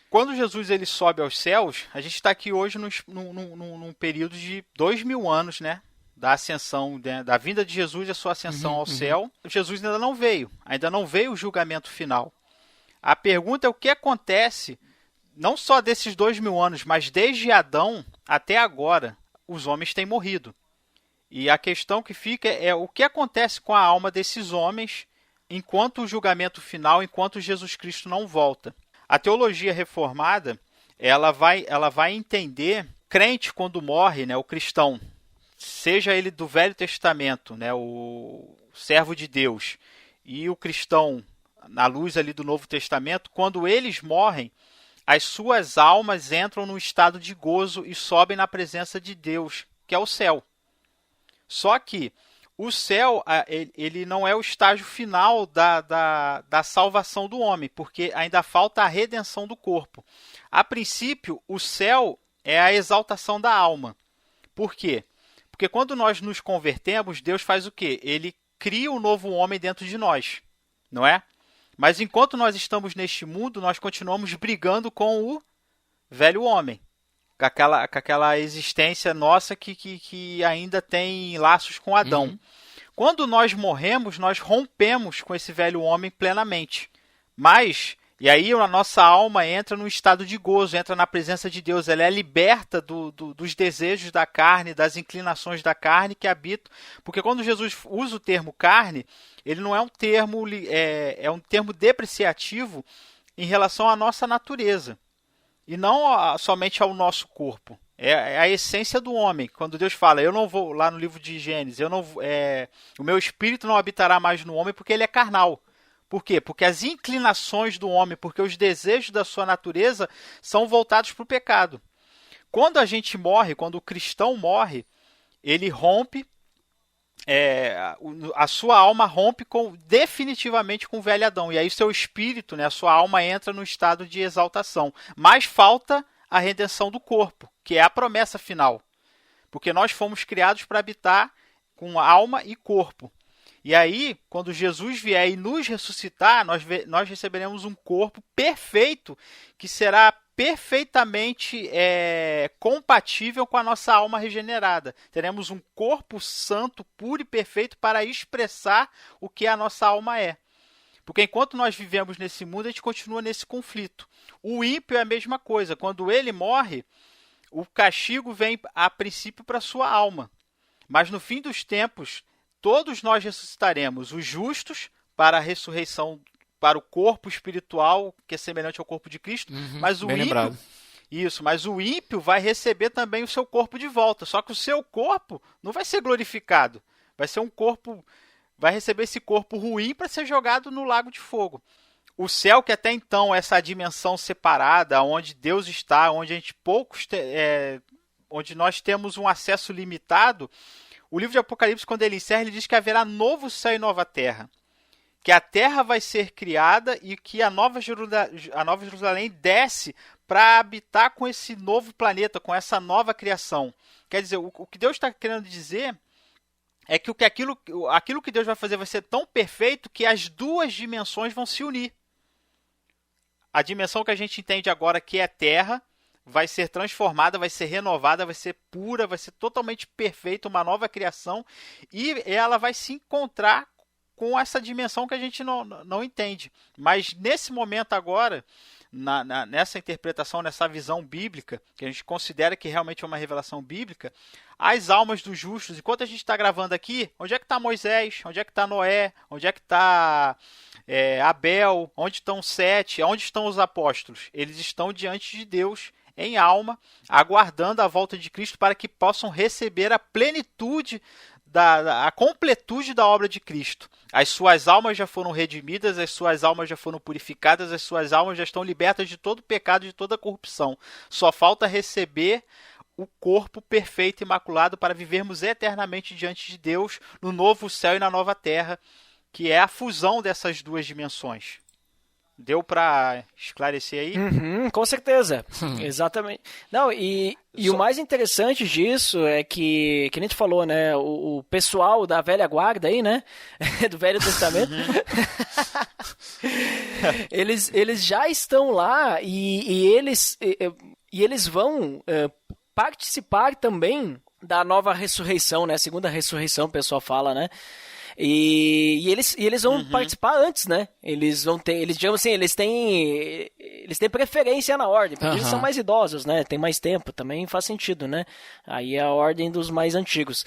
C: quando Jesus ele sobe aos céus, a gente está aqui hoje num período de 2000 anos, né? Da ascensão, né? Da vinda de Jesus e a sua ascensão ao céu. Jesus ainda não veio o julgamento final. A pergunta é o que acontece, não só desses 2000 anos, mas desde Adão até agora, os homens têm morrido. E a questão que fica é o que acontece com a alma desses homens enquanto o julgamento final, enquanto Jesus Cristo não volta. A teologia reformada, ela vai entender, crente quando morre, né, o cristão, seja ele do Velho Testamento, né, o servo de Deus, e o cristão na luz ali do Novo Testamento, quando eles morrem, as suas almas entram num estado de gozo e sobem na presença de Deus, que é o céu. Só que o céu ele não é o estágio final da salvação do homem, porque ainda falta a redenção do corpo. A princípio, o céu é a exaltação da alma. Por quê? Porque quando nós nos convertemos, Deus faz o quê? Ele cria um novo homem dentro de nós, não é? Mas enquanto nós estamos neste mundo, nós continuamos brigando com o velho homem. Com aquela existência nossa que ainda tem laços com Adão. Quando nós morremos, nós rompemos com esse velho homem plenamente. Mas, e aí a nossa alma entra num estado de gozo, entra na presença de Deus. Ela é liberta dos desejos da carne, das inclinações da carne que habitam. Porque quando Jesus usa o termo carne, ele não é um termo, é um termo depreciativo em relação à nossa natureza. E não somente ao nosso corpo. É a essência do homem. Quando Deus fala, eu não vou, lá no livro de Gênesis, o meu espírito não habitará mais no homem porque ele é carnal. Por quê? Porque as inclinações do homem, porque os desejos da sua natureza são voltados para o pecado. Quando a gente morre, quando o cristão morre, ele rompe, a sua alma rompe definitivamente com o velho Adão. E aí seu espírito, né, a sua alma entra no estado de exaltação. Mas falta a redenção do corpo, que é a promessa final. Porque nós fomos criados para habitar com alma e corpo. E aí, quando Jesus vier e nos ressuscitar, nós receberemos um corpo perfeito, que será perfeitamente compatível com a nossa alma regenerada. Teremos um corpo santo, puro e perfeito para expressar o que a nossa alma é. Porque enquanto nós vivemos nesse mundo, a gente continua nesse conflito. O ímpio é a mesma coisa. Quando ele morre, o castigo vem a princípio para a sua alma. Mas no fim dos tempos, todos nós ressuscitaremos, os justos para a ressurreição, para o corpo espiritual, que é semelhante ao corpo de Cristo, mas o
A: bem
C: ímpio,
A: lembrado.
C: isso, mas o ímpio vai receber também o seu corpo de volta, só que o seu corpo não vai ser glorificado, vai ser um corpo, vai receber esse corpo ruim para ser jogado no lago de fogo. O céu, que até então é essa dimensão separada, onde Deus está, onde a gente onde nós temos um acesso limitado, o livro de Apocalipse, quando ele encerra, ele diz que haverá novo céu e nova terra. Que a terra vai ser criada e que a Nova Jerusalém desce para habitar com esse novo planeta, com essa nova criação. Quer dizer, o que Deus está querendo dizer é que aquilo que Deus vai fazer vai ser tão perfeito que as duas dimensões vão se unir. A dimensão que a gente entende agora, que é terra, vai ser transformada, vai ser renovada, vai ser pura, vai ser totalmente perfeita, uma nova criação, e ela vai se encontrar com essa dimensão que a gente não entende. Mas nesse momento agora, nessa interpretação, nessa visão bíblica, que a gente considera que realmente é uma revelação bíblica, as almas dos justos, enquanto a gente está gravando aqui, onde é que está Moisés? Onde é que está Noé? Onde é que está Abel? Onde estão Sete? Onde estão os apóstolos? Eles estão diante de Deus em alma, aguardando a volta de Cristo para que possam receber a plenitude, a completude da obra de Cristo. As suas almas já foram redimidas, as suas almas já foram purificadas, as suas almas já estão libertas de todo pecado, de toda corrupção. Só falta receber o corpo perfeito e imaculado para vivermos eternamente diante de Deus no novo céu e na nova terra, que é a fusão dessas duas dimensões. Deu para esclarecer aí?
B: Com certeza, exatamente. Não, e o mais interessante disso é que nem tu falou, né, o pessoal da velha guarda aí, né, do Velho Testamento, eles já estão lá e eles vão participar também da nova ressurreição, né, segunda ressurreição, o pessoal fala, né. E eles vão participar antes, né? Eles digamos assim, eles têm preferência na ordem, porque eles são mais idosos, né? Tem mais tempo, também faz sentido, né? Aí é a ordem dos mais antigos.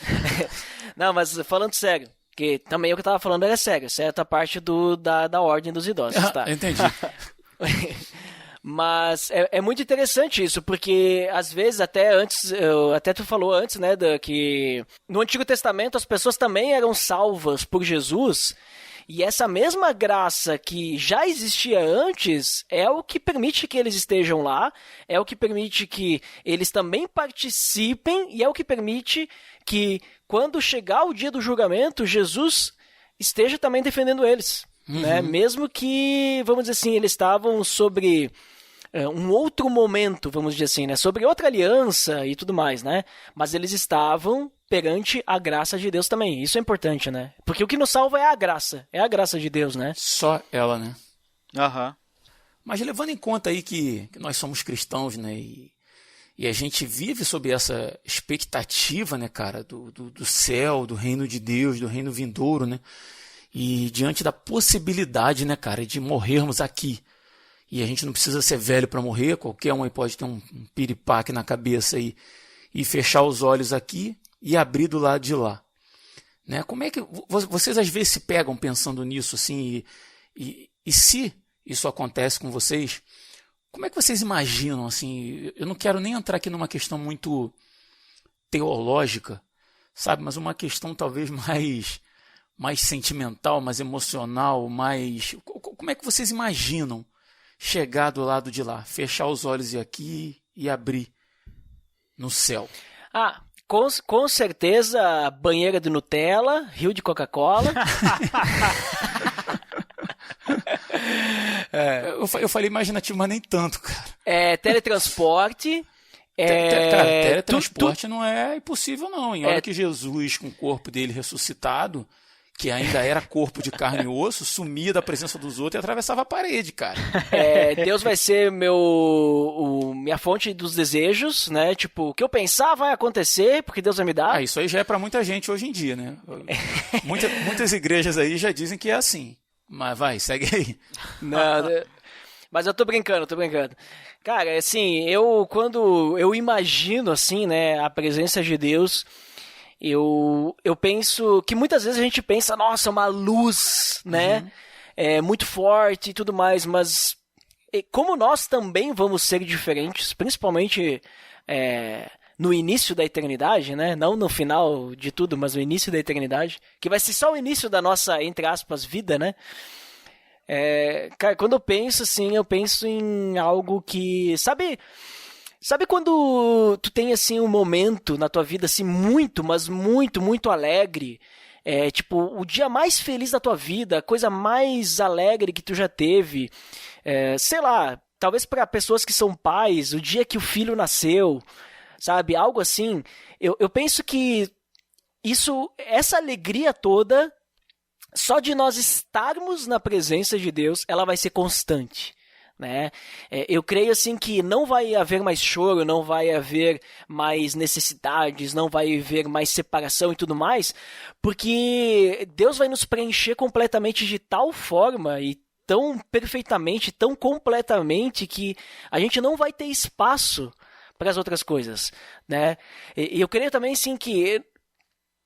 B: Não, mas falando sério, que também o que eu tava falando era sério, certo? A parte da ordem dos idosos, tá?
A: Entendi.
B: Mas é muito interessante isso, porque às vezes até tu falou antes, né, que no Antigo Testamento as pessoas também eram salvas por Jesus, e essa mesma graça que já existia antes é o que permite que eles estejam lá, é o que permite que eles também participem, e é o que permite que quando chegar o dia do julgamento, Jesus esteja também defendendo eles. Né? Mesmo que, vamos dizer assim, eles estavam sobre um outro momento, vamos dizer assim, né? Sobre outra aliança e tudo mais, né? Mas eles estavam perante a graça de Deus também. Isso é importante, né? Porque o que nos salva é a graça de Deus, né?
A: Só ela, né?
C: Aham.
A: Mas levando em conta aí que nós somos cristãos, né? E a gente vive sob essa expectativa, né, cara, do céu, do reino de Deus, do reino vindouro, né? E diante da possibilidade, né, cara, de morrermos aqui. E a gente não precisa ser velho para morrer, qualquer um aí pode ter um piripaque na cabeça aí, e fechar os olhos aqui e abrir do lado de lá. Né? Como é que vocês às vezes se pegam pensando nisso assim, e se isso acontece com vocês, como é que vocês imaginam assim? Eu não quero nem entrar aqui numa questão muito teológica, sabe, mas uma questão talvez mais sentimental, mais emocional, mais... Como é que vocês imaginam chegar do lado de lá, fechar os olhos aqui e abrir no céu?
B: Ah, com certeza banheira de Nutella, rio de Coca-Cola.
A: Eu falei imaginativo, mas nem tanto, cara.
B: Teletransporte.
A: Cara, teletransporte não é impossível, não. Em hora que Jesus, com o corpo dele ressuscitado, que ainda era corpo de carne e osso, sumia da presença dos outros e atravessava a parede, cara.
B: Deus vai ser minha fonte dos desejos, né? Tipo, o que eu pensar vai acontecer, porque Deus vai me dar.
A: Isso aí já é pra muita gente hoje em dia, né? Muitas igrejas aí já dizem que é assim. Mas vai, segue aí.
B: Não, Mas eu tô brincando, tô brincando. Cara, assim, quando eu imagino, assim, né, a presença de Deus, eu penso que muitas vezes a gente pensa, nossa, uma luz, né, muito forte e tudo mais, mas como nós também vamos ser diferentes, principalmente no início da eternidade, né, não no final de tudo, mas no início da eternidade, que vai ser só o início da nossa, entre aspas, vida, né, cara, quando eu penso assim, eu penso em algo que, sabe quando tu tem assim um momento na tua vida assim muito, mas muito, muito alegre, tipo o dia mais feliz da tua vida, a coisa mais alegre que tu já teve, sei lá, talvez para pessoas que são pais, o dia que o filho nasceu, sabe, algo assim. Eu penso que essa alegria toda, só de nós estarmos na presença de Deus, ela vai ser constante, né? Eu creio assim que não vai haver mais choro, não vai haver mais necessidades, não vai haver mais separação e tudo mais, porque Deus vai nos preencher completamente de tal forma e tão perfeitamente, tão completamente, que a gente não vai ter espaço para as outras coisas, né? E eu creio também sim que,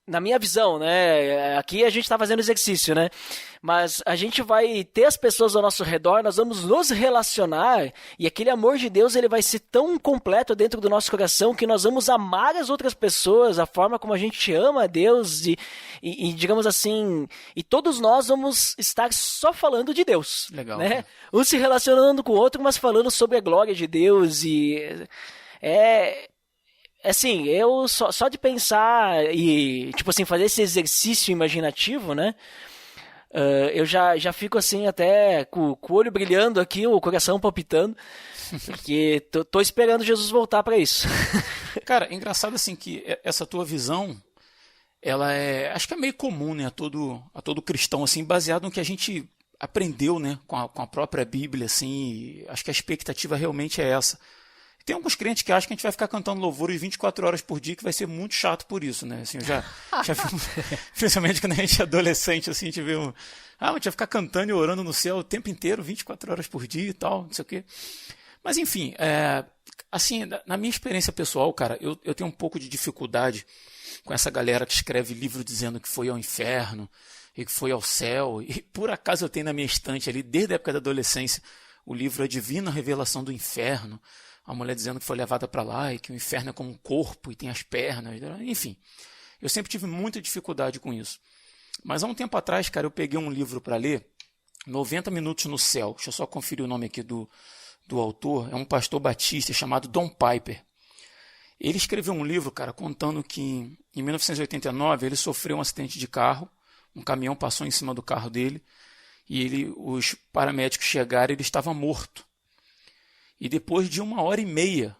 B: na minha visão, né, aqui a gente está fazendo exercício, né, mas a gente vai ter as pessoas ao nosso redor, nós vamos nos relacionar, e aquele amor de Deus, ele vai ser tão completo dentro do nosso coração, que nós vamos amar as outras pessoas, a forma como a gente ama a Deus, e digamos assim, e todos nós vamos estar só falando de Deus.
A: Legal,
B: né,
A: cara.
B: Um se relacionando com o outro, mas falando sobre a glória de Deus, assim, eu só de pensar e, tipo assim, fazer esse exercício imaginativo, né? Eu já fico assim, até com o olho brilhando aqui, o coração palpitando, porque tô esperando Jesus voltar para isso.
A: Cara, é engraçado assim que essa tua visão, ela acho que é meio comum, né, a todo cristão, assim, baseado no que a gente aprendeu, né, com a própria Bíblia, assim, e acho que a expectativa realmente é essa. Tem alguns crentes que acham que a gente vai ficar cantando louvores 24 horas por dia, que vai ser muito chato por isso, né? Assim, eu já vi, principalmente quando a gente é adolescente, assim, a gente vê a gente vai ficar cantando e orando no céu o tempo inteiro, 24 horas por dia e tal, não sei o quê. Mas, enfim, assim, na minha experiência pessoal, cara, eu tenho um pouco de dificuldade com essa galera que escreve livro dizendo que foi ao inferno e que foi ao céu. E, por acaso, eu tenho na minha estante ali, desde a época da adolescência, o livro A Divina Revelação do Inferno. A mulher dizendo que foi levada para lá e que o inferno é como um corpo e tem as pernas. Enfim, eu sempre tive muita dificuldade com isso. Mas há um tempo atrás, cara, eu peguei um livro para ler, 90 Minutos no Céu. Deixa eu só conferir o nome aqui do autor. É um pastor batista chamado Don Piper. Ele escreveu um livro, cara, contando que em 1989 ele sofreu um acidente de carro. Um caminhão passou em cima do carro dele e os paramédicos chegaram e ele estava morto. E depois de 1h30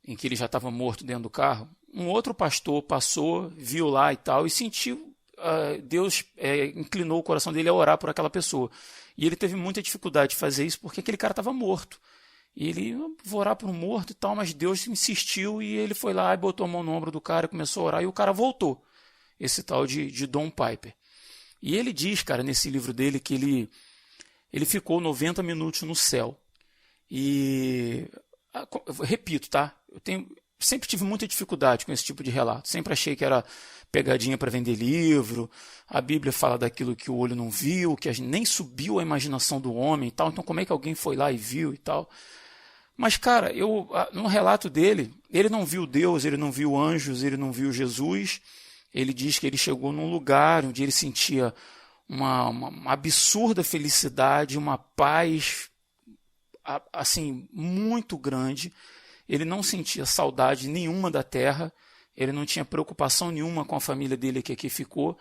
A: em que ele já estava morto dentro do carro, um outro pastor passou, viu lá e tal, e sentiu, Deus inclinou o coração dele a orar por aquela pessoa. E ele teve muita dificuldade de fazer isso porque aquele cara estava morto. E ele, vou orar por um morto e tal, mas Deus insistiu e ele foi lá e botou a mão no ombro do cara e começou a orar, e o cara voltou. Esse tal de Don Piper. E ele diz, cara, nesse livro dele, que ele ficou 90 minutos no céu. E, repito, tá? Sempre tive muita dificuldade com esse tipo de relato. Sempre achei que era pegadinha para vender livro. A Bíblia fala daquilo que o olho não viu, que nem subiu a imaginação do homem e tal. Então, como é que alguém foi lá e viu e tal? Mas, cara, no relato dele, ele não viu Deus, ele não viu anjos, ele não viu Jesus. Ele diz que ele chegou num lugar onde ele sentia uma absurda felicidade, uma paz assim, muito grande. Ele não sentia saudade nenhuma da terra, ele não tinha preocupação nenhuma com a família dele que aqui ficou,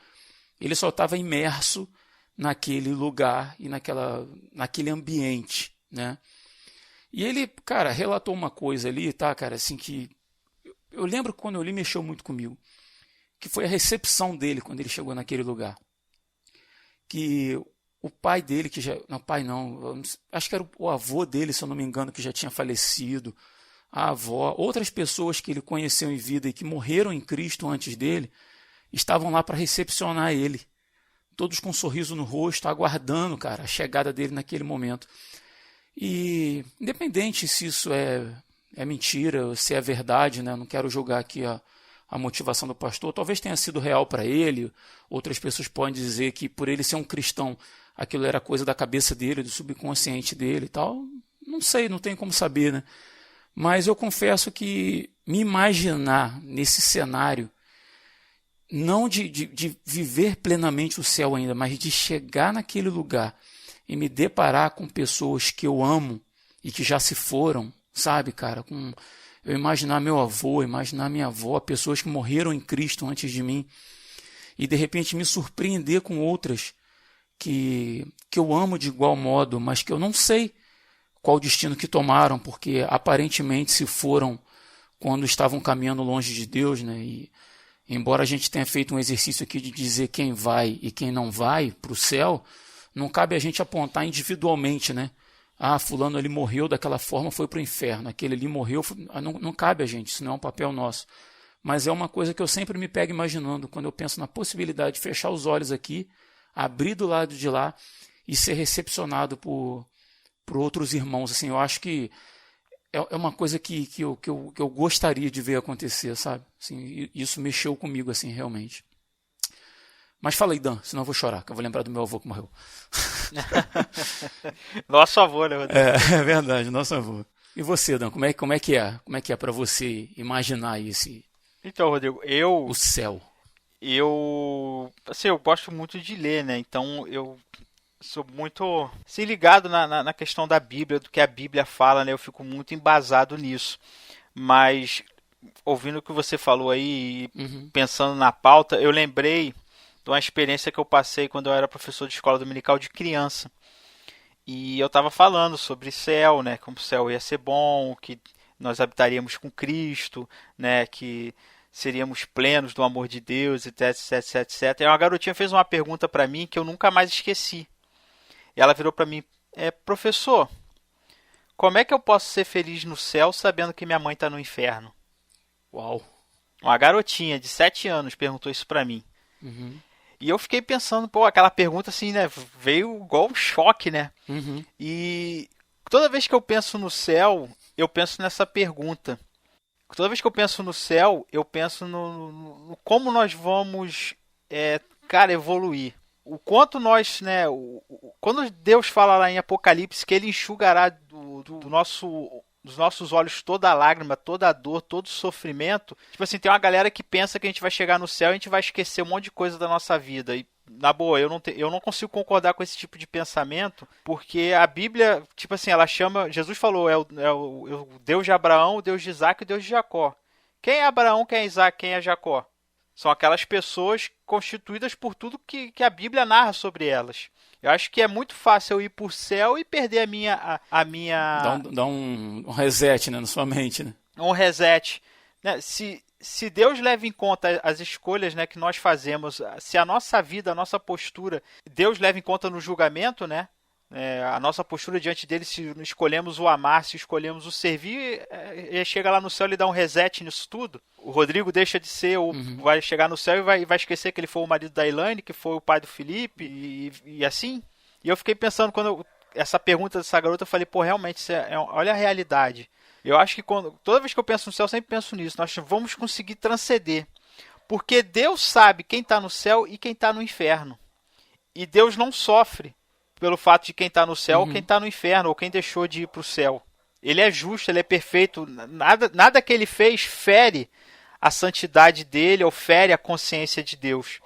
A: ele só estava imerso naquele lugar e naquele ambiente, né? E ele, cara, relatou uma coisa ali, tá, cara, assim, que eu lembro que quando eu li mexeu muito comigo, que foi a recepção dele quando ele chegou naquele lugar. Que o pai dele, acho que era o avô dele, se eu não me engano, que já tinha falecido, a avó, outras pessoas que ele conheceu em vida e que morreram em Cristo antes dele, estavam lá para recepcionar ele, todos com um sorriso no rosto, aguardando, cara, a chegada dele naquele momento. E independente se isso é mentira ou se é verdade, né? Eu não quero julgar aqui a motivação do pastor. Talvez tenha sido real para ele. Outras pessoas podem dizer que por ele ser um cristão, aquilo era coisa da cabeça dele, do subconsciente dele e tal. Não sei, não tem como saber, né? Mas eu confesso que me imaginar nesse cenário, não de viver plenamente o céu ainda, mas de chegar naquele lugar e me deparar com pessoas que eu amo e que já se foram, sabe, cara? Eu imaginar meu avô, imaginar minha avó, pessoas que morreram em Cristo antes de mim, e de repente me surpreender com outras que eu amo de igual modo, mas que eu não sei qual o destino que tomaram, porque aparentemente se foram quando estavam caminhando longe de Deus, né? E embora a gente tenha feito um exercício aqui de dizer quem vai e quem não vai para o céu, não cabe a gente apontar individualmente, né? Ah, fulano ele morreu daquela forma, foi para o inferno. Aquele ali morreu, não cabe a gente, isso não é um papel nosso. Mas é uma coisa que eu sempre me pego imaginando, quando eu penso na possibilidade de fechar os olhos aqui, abrir do lado de lá e ser recepcionado por outros irmãos. Assim, eu acho que é uma coisa que eu gostaria de ver acontecer, sabe? Assim, isso mexeu comigo, assim, realmente. Mas fala aí, Dan, senão eu vou chorar, que eu vou lembrar do meu avô que morreu.
C: Nosso avô, né, Rodrigo?
A: É verdade, nosso avô. E você, Dan, como é que é? Como é que é para você imaginar
C: Então, Rodrigo,
A: o céu?
C: Eu gosto muito de ler, né? Então eu sou muito assim, ligado na questão da Bíblia, do que a Bíblia fala, né? Eu fico muito embasado nisso. Mas ouvindo o que você falou aí, pensando na pauta, eu lembrei de uma experiência que eu passei quando eu era professor de escola dominical de criança. E eu estava falando sobre céu, né? Como o céu ia ser bom, que nós habitaríamos com Cristo, né? Que seríamos plenos do amor de Deus, etc, etc, etc. E uma garotinha fez uma pergunta para mim que eu nunca mais esqueci. E ela virou para mim, professor, como é que eu posso ser feliz no céu sabendo que minha mãe está no inferno?
A: Uau!
C: Uma garotinha de 7 anos perguntou isso para mim.
A: Uhum.
C: E eu fiquei pensando, aquela pergunta assim, né, veio igual um choque, né?
A: Uhum.
C: E toda vez que eu penso no céu, eu penso nessa pergunta. Toda vez que eu penso no céu, eu penso no como nós vamos, evoluir. O quanto nós, né, quando Deus fala lá em Apocalipse que Ele enxugará dos nossos olhos toda a lágrima, toda a dor, todo o sofrimento. Tipo assim, tem uma galera que pensa que a gente vai chegar no céu e a gente vai esquecer um monte de coisa da nossa vida. E, na boa, eu não consigo concordar com esse tipo de pensamento, porque a Bíblia, tipo assim, ela chama... Jesus falou, é o Deus de Abraão, o Deus de Isaac e o Deus de Jacó. Quem é Abraão, quem é Isaac, quem é Jacó? São aquelas pessoas constituídas por tudo que a Bíblia narra sobre elas. Eu acho que é muito fácil eu ir por céu e perder a minha...
A: Dá um reset, né, na sua mente, né?
C: Um reset. Né? Se Deus leva em conta as escolhas, né, que nós fazemos, se a nossa vida, a nossa postura, Deus leva em conta no julgamento, né? A nossa postura diante dele, se escolhemos o amar, se escolhemos o servir, ele chega lá no céu e dá um reset nisso tudo. O Rodrigo deixa de ser, vai chegar no céu e vai esquecer que ele foi o marido da Elaine, que foi o pai do Felipe, e assim. E eu fiquei pensando, essa pergunta dessa garota, eu falei, realmente, olha a realidade. Eu acho que toda vez que eu penso no céu, eu sempre penso nisso. Nós vamos conseguir transcender. Porque Deus sabe quem está no céu e quem está no inferno. E Deus não sofre pelo fato de quem está no céu ou quem está no inferno, ou quem deixou de ir para o céu. Ele é justo, ele é perfeito. Nada que ele fez fere a santidade dele ou fere a consciência de Deus.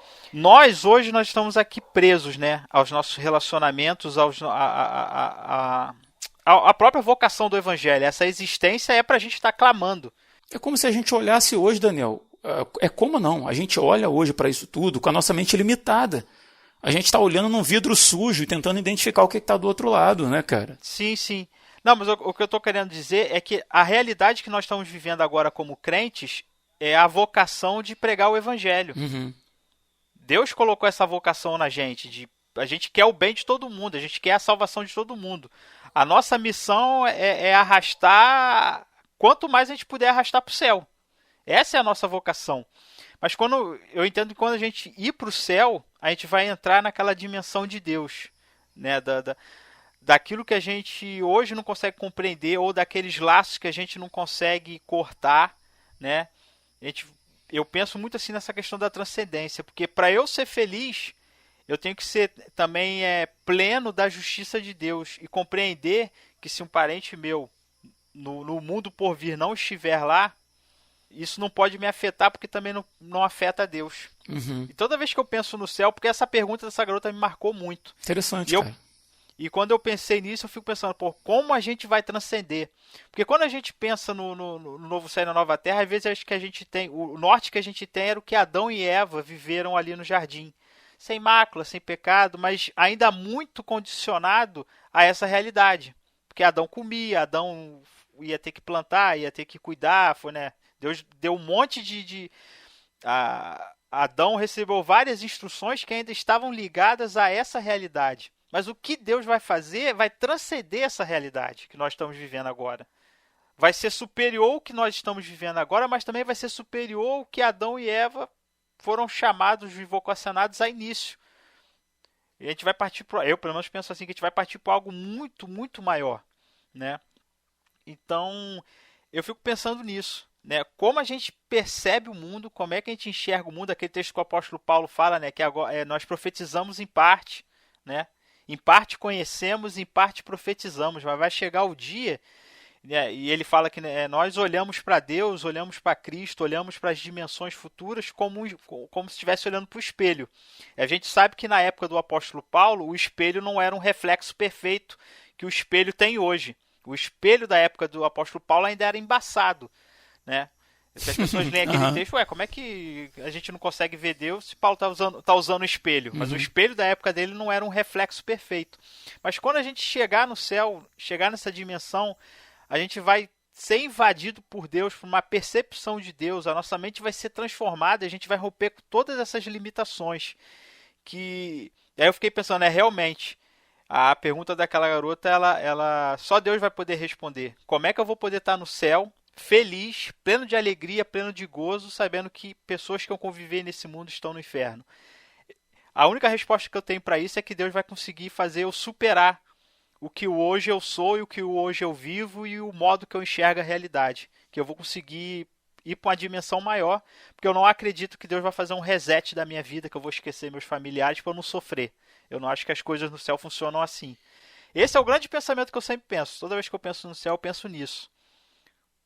C: Hoje nós estamos aqui presos, né, aos nossos relacionamentos, à própria vocação do Evangelho. Essa existência é para a gente estar clamando.
A: É como se a gente olhasse hoje, Daniel. Como não? A gente olha hoje para isso tudo com a nossa mente limitada. A gente está olhando num vidro sujo e tentando identificar o que está do outro lado, né, cara?
C: Sim, sim. Não, mas o que eu estou querendo dizer é que a realidade que nós estamos vivendo agora como crentes é a vocação de pregar o Evangelho.
A: Uhum.
C: Deus colocou essa vocação na gente. A gente quer o bem de todo mundo, a gente quer a salvação de todo mundo. A nossa missão é arrastar quanto mais a gente puder arrastar para o céu. Essa é a nossa vocação. Mas eu entendo que quando a gente ir para o céu, a gente vai entrar naquela dimensão de Deus, né? daquilo que a gente hoje não consegue compreender, ou daqueles laços que a gente não consegue cortar, né? Eu penso muito assim nessa questão da transcendência, porque para eu ser feliz, eu tenho que ser também pleno da justiça de Deus e compreender que se um parente meu no mundo por vir não estiver lá, isso não pode me afetar, porque também não afeta a Deus.
A: Uhum.
C: E toda vez que eu penso no céu, porque essa pergunta dessa garota me marcou muito.
A: Interessante, cara.
C: E quando eu pensei nisso, eu fico pensando, pô, como a gente vai transcender? Porque quando a gente pensa no novo céu e na nova terra, às vezes acho que a gente tem, o norte que a gente tem era o que Adão e Eva viveram ali no jardim. Sem mácula, sem pecado, mas ainda muito condicionado a essa realidade. Porque Adão comia, Adão ia ter que plantar, ia ter que cuidar, né? Deus deu um monte Adão recebeu várias instruções que ainda estavam ligadas a essa realidade. Mas o que Deus vai fazer vai transcender essa realidade que nós estamos vivendo agora. Vai ser superior ao que nós estamos vivendo agora, mas também vai ser superior ao que Adão e Eva foram chamados e vocacionados a início. E a gente vai partir para... Eu, pelo menos, penso assim, que a gente vai partir para algo muito, muito maior, né? Então, eu fico pensando nisso, né? Como a gente percebe o mundo, como é que a gente enxerga o mundo, aquele texto que o apóstolo Paulo fala, né? Que agora, nós profetizamos em parte, né? Em parte conhecemos, em parte profetizamos, mas vai chegar o dia, né? E ele fala que, né, nós olhamos para Deus, olhamos para Cristo, olhamos para as dimensões futuras como se estivesse olhando para o espelho. A gente sabe que na época do apóstolo Paulo, o espelho não era um reflexo perfeito que o espelho tem hoje. O espelho da época do apóstolo Paulo ainda era embaçado, né? Se as pessoas leem aquele texto, como é que a gente não consegue ver Deus se Paulo está usando o espelho? Mas o espelho da época dele não era um reflexo perfeito. Mas quando a gente chegar no céu, chegar nessa dimensão, a gente vai ser invadido por Deus, por uma percepção de Deus. A nossa mente vai ser transformada e a gente vai romper com todas essas limitações. Aí eu fiquei pensando, realmente, a pergunta daquela garota, ela só Deus vai poder responder. Como é que eu vou poder estar no céu, feliz, pleno de alegria, pleno de gozo, sabendo que pessoas que eu conviver nesse mundo estão no inferno? A única resposta que eu tenho para isso é que Deus vai conseguir fazer eu superar o que hoje eu sou e o que hoje eu vivo e o modo que eu enxergo a realidade. Que eu vou conseguir ir para uma dimensão maior, porque eu não acredito que Deus vai fazer um reset da minha vida, que eu vou esquecer meus familiares para eu não sofrer. Eu não acho que as coisas no céu funcionam assim. Esse é o grande pensamento que eu sempre penso. Toda vez que eu penso no céu, eu penso nisso.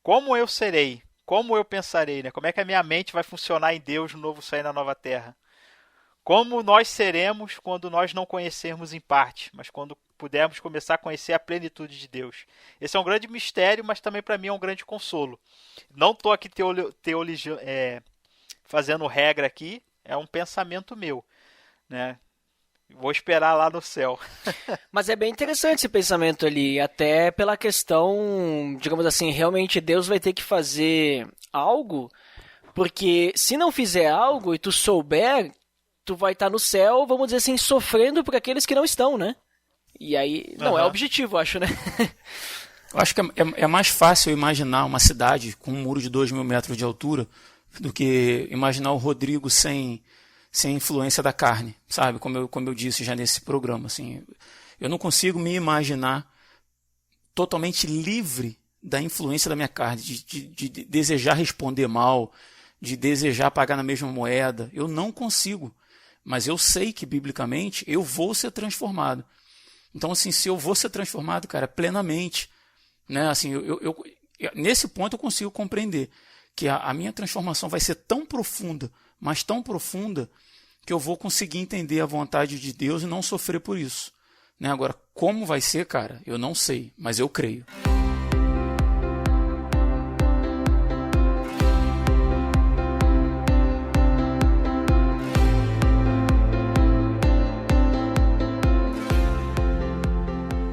C: Como eu serei? Como eu pensarei? Né? Como é que a minha mente vai funcionar em Deus no novo céu e na nova terra? Como nós seremos quando nós não conhecermos em parte, mas quando pudermos começar a conhecer a plenitude de Deus? Esse é um grande mistério, mas também para mim é um grande consolo. Não estou aqui fazendo regra aqui, é um pensamento meu, né? Vou esperar lá no céu.
B: Mas é bem interessante esse pensamento ali, até pela questão, digamos assim, realmente Deus vai ter que fazer algo, porque se não fizer algo e tu souber, tu vai estar no céu, vamos dizer assim, sofrendo por aqueles que não estão, né? E aí, não é o objetivo, acho, né?
A: Eu acho que é mais fácil imaginar uma cidade com um muro de 2.000 metros de altura do que imaginar o Rodrigo sem influência da carne, sabe? Como eu disse já nesse programa, assim, eu não consigo me imaginar totalmente livre da influência da minha carne, de desejar responder mal, de desejar pagar na mesma moeda. Eu não consigo, mas eu sei que biblicamente eu vou ser transformado. Então, assim, se eu vou ser transformado, cara, plenamente, né? Assim, nesse ponto eu consigo compreender que a minha transformação vai ser tão profunda, mas tão profunda, que eu vou conseguir entender a vontade de Deus e não sofrer por isso, né? Agora, como vai ser, cara, eu não sei, mas eu creio.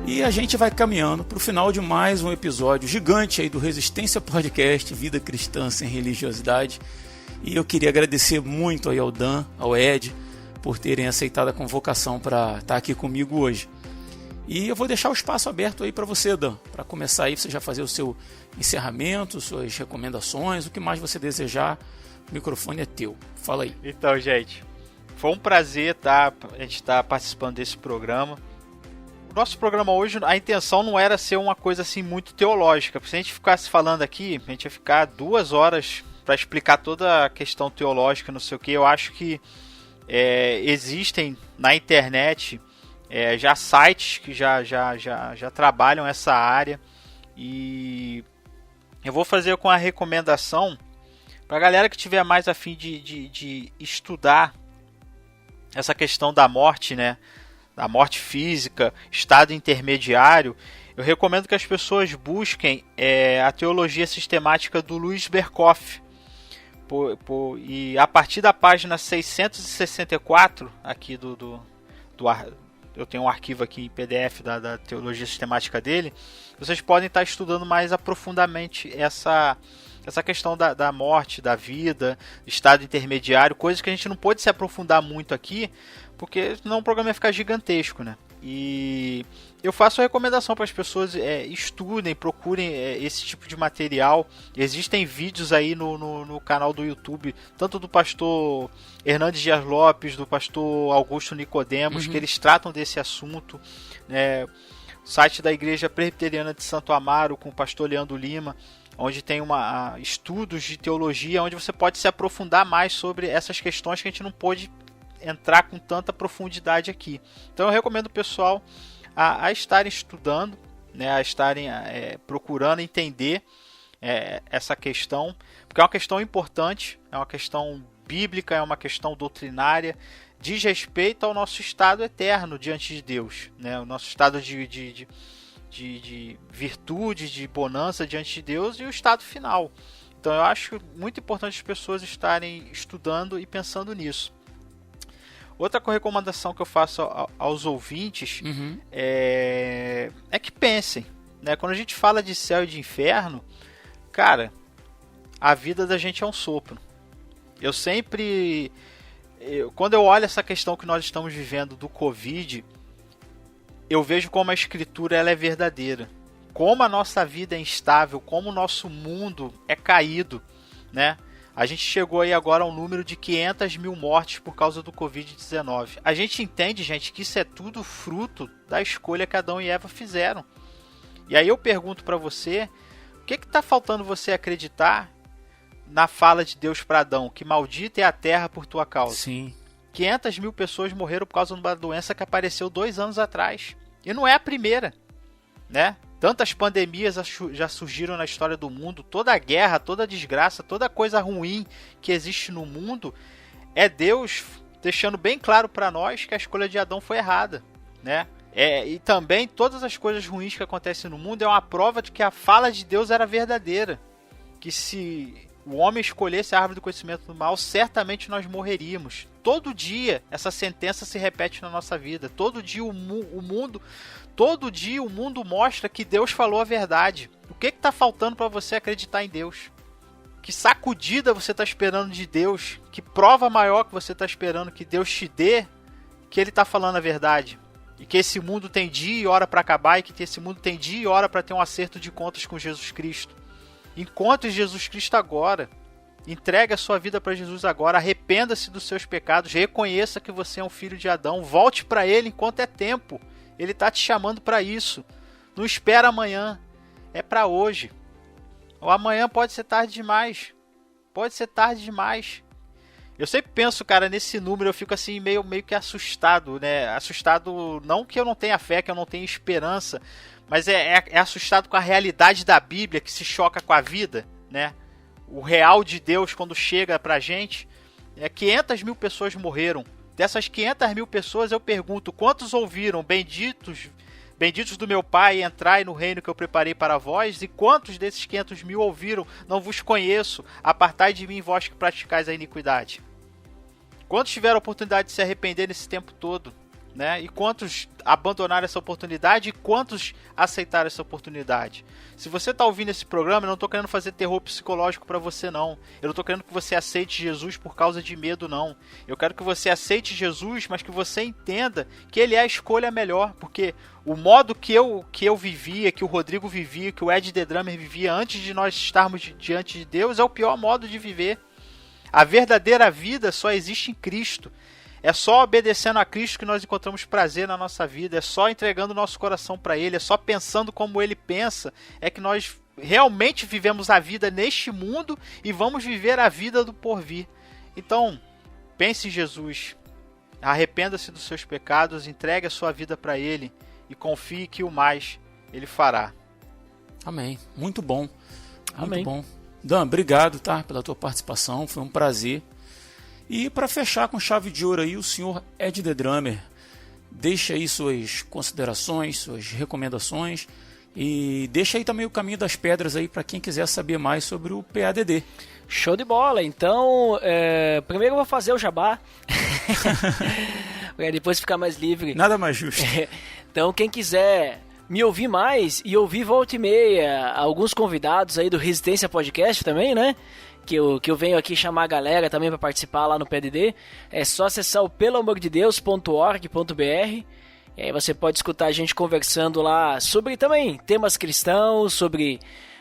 A: E a gente vai caminhando para o final de mais um episódio gigante aí do Resistência Podcast, Vida Cristã Sem Religiosidade. E eu queria agradecer muito aí ao Dan, ao Ed, por terem aceitado a convocação para estar aqui comigo hoje. E eu vou deixar o espaço aberto aí para você, Dan, para começar aí, você já fazer o seu encerramento, suas recomendações, o que mais você desejar. O microfone é teu. Fala aí.
C: Então, gente, foi um prazer a gente estar participando desse programa. nosso programa hoje, a intenção não era ser uma coisa assim muito teológica. Se a gente ficasse falando aqui, a gente ia ficar 2 horas para explicar toda a questão teológica, não sei o que. Eu acho que existem na internet já sites que já trabalham essa área, e eu vou fazer com a recomendação para a galera que tiver mais a fim de estudar essa questão da morte, né? Da morte física, estado intermediário. Eu recomendo que as pessoas busquem a teologia sistemática do Louis Berkhof. E a partir da página 664 aqui eu tenho um arquivo aqui em PDF da teologia sistemática dele, vocês podem estar estudando mais aprofundadamente essa questão da morte, da vida, estado intermediário, coisas que a gente não pôde se aprofundar muito aqui, porque senão o programa ia ficar gigantesco, né? E eu faço a recomendação para as pessoas estudem, procurem esse tipo de material. Existem vídeos aí no canal do YouTube, tanto do pastor Hernandes Dias Lopes, do pastor Augusto Nicodemos, que eles tratam desse assunto. O site da Igreja Presbiteriana de Santo Amaro, com o pastor Leandro Lima, onde tem estudos de teologia, onde você pode se aprofundar mais sobre essas questões que a gente não pôde entrar com tanta profundidade aqui. Então eu recomendo o pessoal a estarem estudando, né, a estarem procurando entender essa questão, porque é uma questão importante, é uma questão bíblica, é uma questão doutrinária, diz respeito ao nosso estado eterno diante de Deus, né, o nosso estado de virtude, de bonança diante de Deus, e o estado final. Então eu acho muito importante as pessoas estarem estudando e pensando nisso. Outra recomendação que eu faço aos ouvintes é que pensem, né? Quando a gente fala de céu e de inferno, cara, a vida da gente é um sopro. Quando eu olho essa questão que nós estamos vivendo do Covid, eu vejo como a Escritura ela é verdadeira. Como a nossa vida é instável, como o nosso mundo é caído, né? A gente chegou aí agora ao número de 500 mil mortes por causa do Covid-19. A gente entende, gente, que isso é tudo fruto da escolha que Adão e Eva fizeram. E aí eu pergunto para você, o que está faltando você acreditar na fala de Deus para Adão? Que maldita é a terra por tua causa.
A: Sim.
C: 500 mil pessoas morreram por causa de uma doença que apareceu 2 anos atrás. E não é a primeira, né? Tantas pandemias já surgiram na história do mundo. Toda a guerra, toda a desgraça, toda coisa ruim que existe no mundo é Deus deixando bem claro para nós que a escolha de Adão foi errada, né? E também todas as coisas ruins que acontecem no mundo é uma prova de que a fala de Deus era verdadeira. Que se o homem escolhesse a árvore do conhecimento do mal, certamente nós morreríamos. Todo dia essa sentença se repete na nossa vida. Todo dia o mundo mostra que Deus falou a verdade. O que está faltando para você acreditar em Deus? Que sacudida você está esperando de Deus? Que prova maior que você está esperando que Deus te dê que Ele está falando a verdade? E que esse mundo tem dia e hora para acabar, e que esse mundo tem dia e hora para ter um acerto de contas com Jesus Cristo. Encontre Jesus Cristo agora. Entregue a sua vida para Jesus agora. Arrependa-se dos seus pecados. Reconheça que você é um filho de Adão. Volte para Ele enquanto é tempo. Ele está te chamando para isso. Não espera amanhã. É para hoje. Ou amanhã pode ser tarde demais. Pode ser tarde demais. Eu sempre penso, cara, nesse número, eu fico assim meio que assustado, né? Assustado não que eu não tenha fé, que eu não tenha esperança, mas é assustado com a realidade da Bíblia, que se choca com a vida, né? O real de Deus, quando chega pra gente, 500 mil pessoas morreram. Dessas 500 mil pessoas, eu pergunto, quantos ouviram, benditos do meu Pai, entrai no reino que eu preparei para vós? E quantos desses 500 mil ouviram, não vos conheço, apartai de mim vós que praticais a iniquidade? Quantos tiveram a oportunidade de se arrepender nesse tempo todo? Né? E quantos abandonaram essa oportunidade e quantos aceitaram essa oportunidade? Se você está ouvindo esse programa, eu não estou querendo fazer terror psicológico para você, não. Eu não estou querendo que você aceite Jesus por causa de medo, não. Eu quero que você aceite Jesus, mas que você entenda que Ele é a escolha melhor, porque o modo que eu vivia, que o Rodrigo vivia, que o Ed The Drummer vivia antes de nós estarmos diante de Deus é o pior modo de viver. A verdadeira vida só existe em Cristo. É só obedecendo a Cristo que nós encontramos prazer na nossa vida, é só entregando o nosso coração para Ele, é só pensando como Ele pensa, é que nós realmente vivemos a vida neste mundo e vamos viver a vida do porvir. Então, pense em Jesus, arrependa-se dos seus pecados, entregue a sua vida para Ele e confie que o mais Ele fará.
A: Amém. Muito bom.
B: Amém.
A: Muito bom. Dan, obrigado, tá, pela tua participação, foi um prazer. E para fechar com chave de ouro aí, o senhor Ed The Drummer, deixa aí suas considerações, suas recomendações e deixa aí também o caminho das pedras aí para quem quiser saber mais sobre o PADD.
B: Show de bola. Então, primeiro eu vou fazer o jabá, para depois ficar mais livre.
A: Nada mais justo.
B: Então, quem quiser me ouvir mais e ouvir volta e meia alguns convidados aí do Resistência Podcast também, né? Que eu venho aqui chamar a galera também para participar lá no PADD. É só acessar o peloamordedeus.org.br. E aí você pode escutar a gente conversando lá sobre também temas cristãos, sobre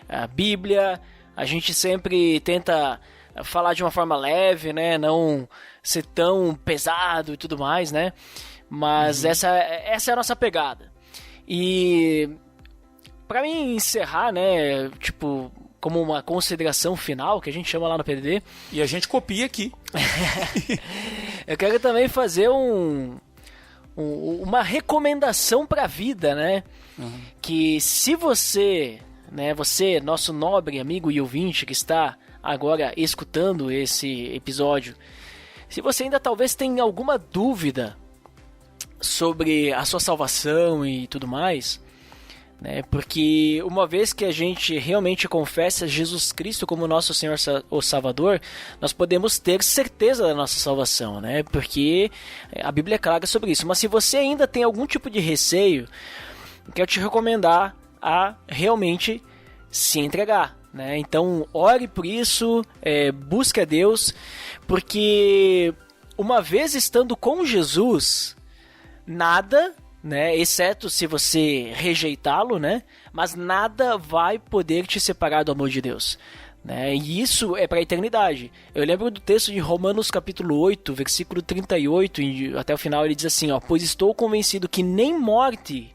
B: a Bíblia. A gente sempre tenta falar de uma forma leve, né? Não ser tão pesado e tudo mais, né? Mas essa é a nossa pegada. E para mim encerrar, né? Tipo, como uma consideração final, que a gente chama lá no PDD.
A: E a gente copia aqui.
B: Eu quero também fazer uma recomendação para a vida, né? Que se você, né, você, nosso nobre amigo e ouvinte que está agora escutando esse episódio, se você ainda talvez tenha alguma dúvida sobre a sua salvação e tudo mais, né, porque uma vez que a gente realmente confessa Jesus Cristo como nosso Senhor o Salvador, nós podemos ter certeza da nossa salvação, né, porque a Bíblia é clara sobre isso. Mas se você ainda tem algum tipo de receio, eu quero te recomendar a realmente se entregar, né? Então ore por isso, busque a Deus, porque uma vez estando com Jesus, nada, né, exceto se você rejeitá-lo, né, mas nada vai poder te separar do amor de Deus, né, e isso é para a eternidade. Eu lembro do texto de Romanos capítulo 8, versículo 38, e até o final ele diz assim, ó, pois estou convencido que nem morte,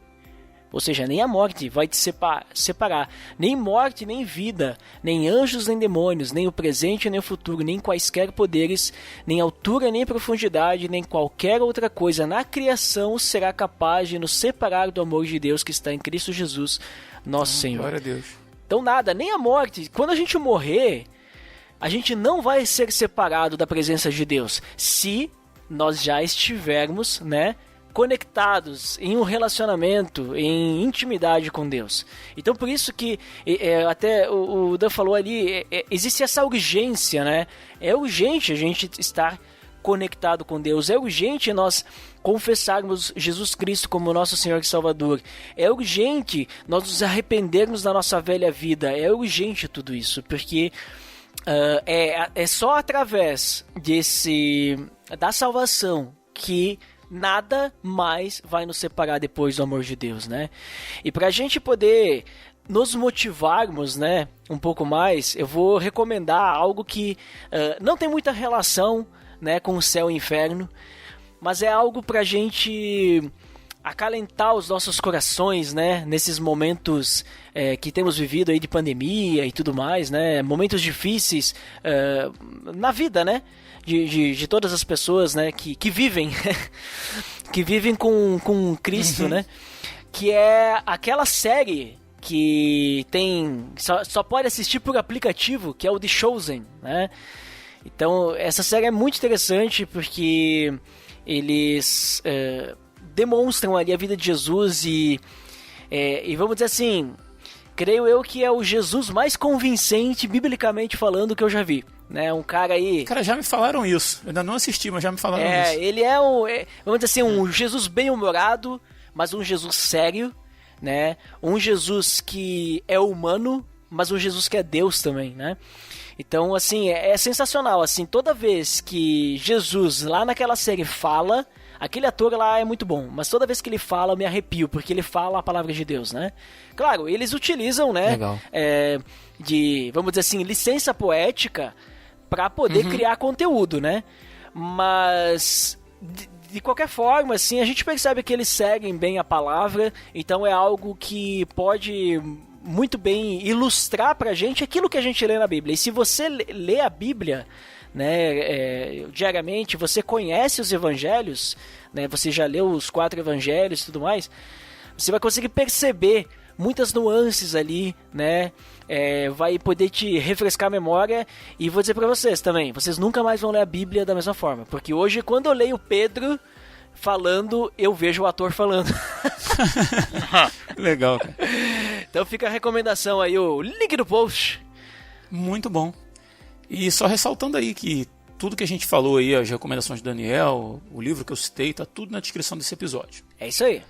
B: ou seja, nem a morte vai te separar, nem morte, nem vida, nem anjos, nem demônios, nem o presente, nem o futuro, nem quaisquer poderes, nem altura, nem profundidade, nem qualquer outra coisa na criação será capaz de nos separar do amor de Deus que está em Cristo Jesus, nosso Senhor.
A: Glória a Deus.
B: Então nada, nem a morte. Quando a gente morrer, a gente não vai ser separado da presença de Deus, se nós já estivermos, né, conectados em um relacionamento, em intimidade com Deus. Então por isso que até o Dan falou ali, existe essa urgência, né? É urgente a gente estar conectado com Deus, é urgente nós confessarmos Jesus Cristo como nosso Senhor e Salvador, é urgente nós nos arrependermos da nossa velha vida, é urgente tudo isso, porque é só através da salvação que nada mais vai nos separar depois do amor de Deus, né? E para a gente poder nos motivarmos, né, um pouco mais, eu vou recomendar algo que não tem muita relação, né, com o céu e o inferno, mas é algo para a gente acalentar os nossos corações, né, nesses momentos que temos vivido aí de pandemia e tudo mais, né, momentos difíceis na vida, né, de todas as pessoas, né, que vivem que vivem com Cristo, né, que é aquela série que tem só pode assistir por aplicativo, que é o The Chosen, né. Então essa série é muito interessante porque eles demonstram ali a vida de Jesus e vamos dizer assim, creio eu que é o Jesus mais convincente, biblicamente falando, que eu já vi, né? Um cara aí...
A: Cara, já me falaram isso. Eu ainda não assisti, mas já me falaram isso.
B: Ele vamos dizer assim, um Jesus bem-humorado, mas um Jesus sério, né? Um Jesus que é humano, mas um Jesus que é Deus também, né? Então, assim, é sensacional, assim, toda vez que Jesus, lá naquela série, fala, aquele ator lá é muito bom, mas toda vez que ele fala, eu me arrepio, porque ele fala a palavra de Deus, né? Claro, eles utilizam, né, vamos dizer assim, licença poética para poder criar conteúdo, né? Mas de qualquer forma, assim, a gente percebe que eles seguem bem a palavra, então é algo que pode muito bem ilustrar pra gente aquilo que a gente lê na Bíblia. E se você lê a Bíblia, né, diariamente, você conhece os evangelhos, né, você já leu os 4 evangelhos e tudo mais, você vai conseguir perceber muitas nuances ali, né? Vai poder te refrescar a memória. E vou dizer pra vocês também, vocês nunca mais vão ler a Bíblia da mesma forma, porque hoje quando eu leio Pedro falando, eu vejo o ator falando.
A: Legal, cara.
B: Então fica a recomendação aí, o link do post.
A: Muito bom. E só ressaltando aí que tudo que a gente falou aí, as recomendações do Daniel, o livro que eu citei, tá tudo na descrição desse episódio.
B: É isso aí.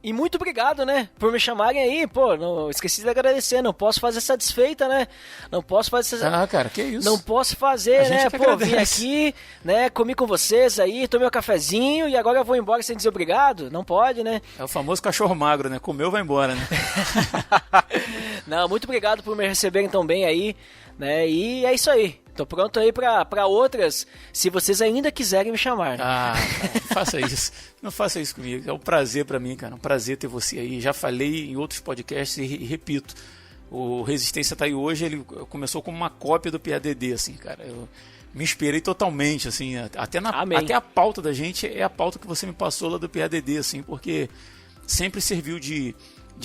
B: E muito obrigado, né, por me chamarem aí, pô, não esqueci de agradecer, não posso fazer satisfeita, né, não posso fazer...
A: cara, que isso.
B: Não posso fazer, né, pô,
A: agradece.
B: Vim aqui, né, comi com vocês aí, tomei um cafezinho e agora eu vou embora sem dizer obrigado, não pode, né.
A: É o famoso cachorro magro, né, comeu, vai embora, né.
B: Não, muito obrigado por me receberem tão bem aí, né, e é isso aí. Tô pronto aí pra outras, se vocês ainda quiserem me chamar.
A: Cara, não faça isso. Não faça isso comigo. É um prazer pra mim, cara. É um prazer ter você aí. Já falei em outros podcasts e repito. O Resistência tá aí hoje, ele começou como uma cópia do PADD, assim, cara. Eu me inspirei totalmente, assim. Até a pauta da gente é a pauta que você me passou lá do PADD, assim, porque sempre serviu de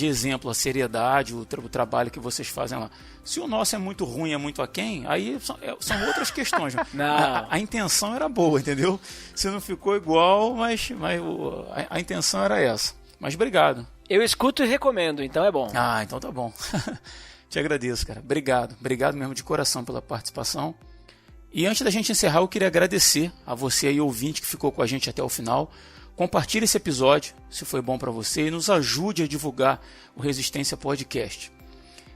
A: exemplo a seriedade, o trabalho que vocês fazem lá. Se o nosso é muito ruim, é muito aquém, aí são outras questões. A intenção era boa, entendeu? Se não ficou igual, mas a intenção era essa. Mas obrigado.
B: Eu escuto e recomendo, então é bom.
A: Então tá bom. Te agradeço, cara. Obrigado. Obrigado mesmo de coração pela participação. E antes da gente encerrar, eu queria agradecer a você aí, ouvinte, que ficou com a gente até o final. Compartilhe esse episódio, se foi bom para você, e nos ajude a divulgar o Resistência Podcast.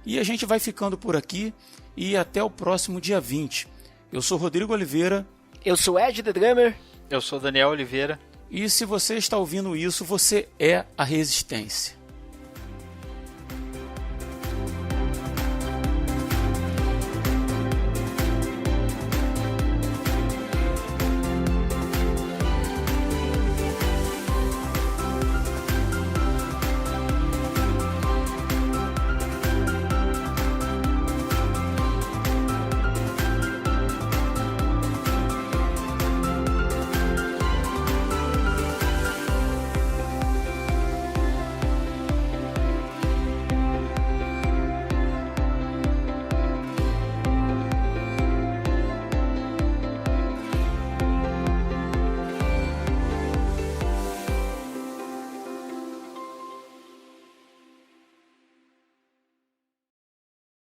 A: E a gente vai ficando por aqui e até o próximo dia 20. Eu sou Rodrigo Oliveira.
B: Eu sou Ed The Drummer.
C: Eu sou Daniel Oliveira.
A: E se você está ouvindo isso, você é a Resistência.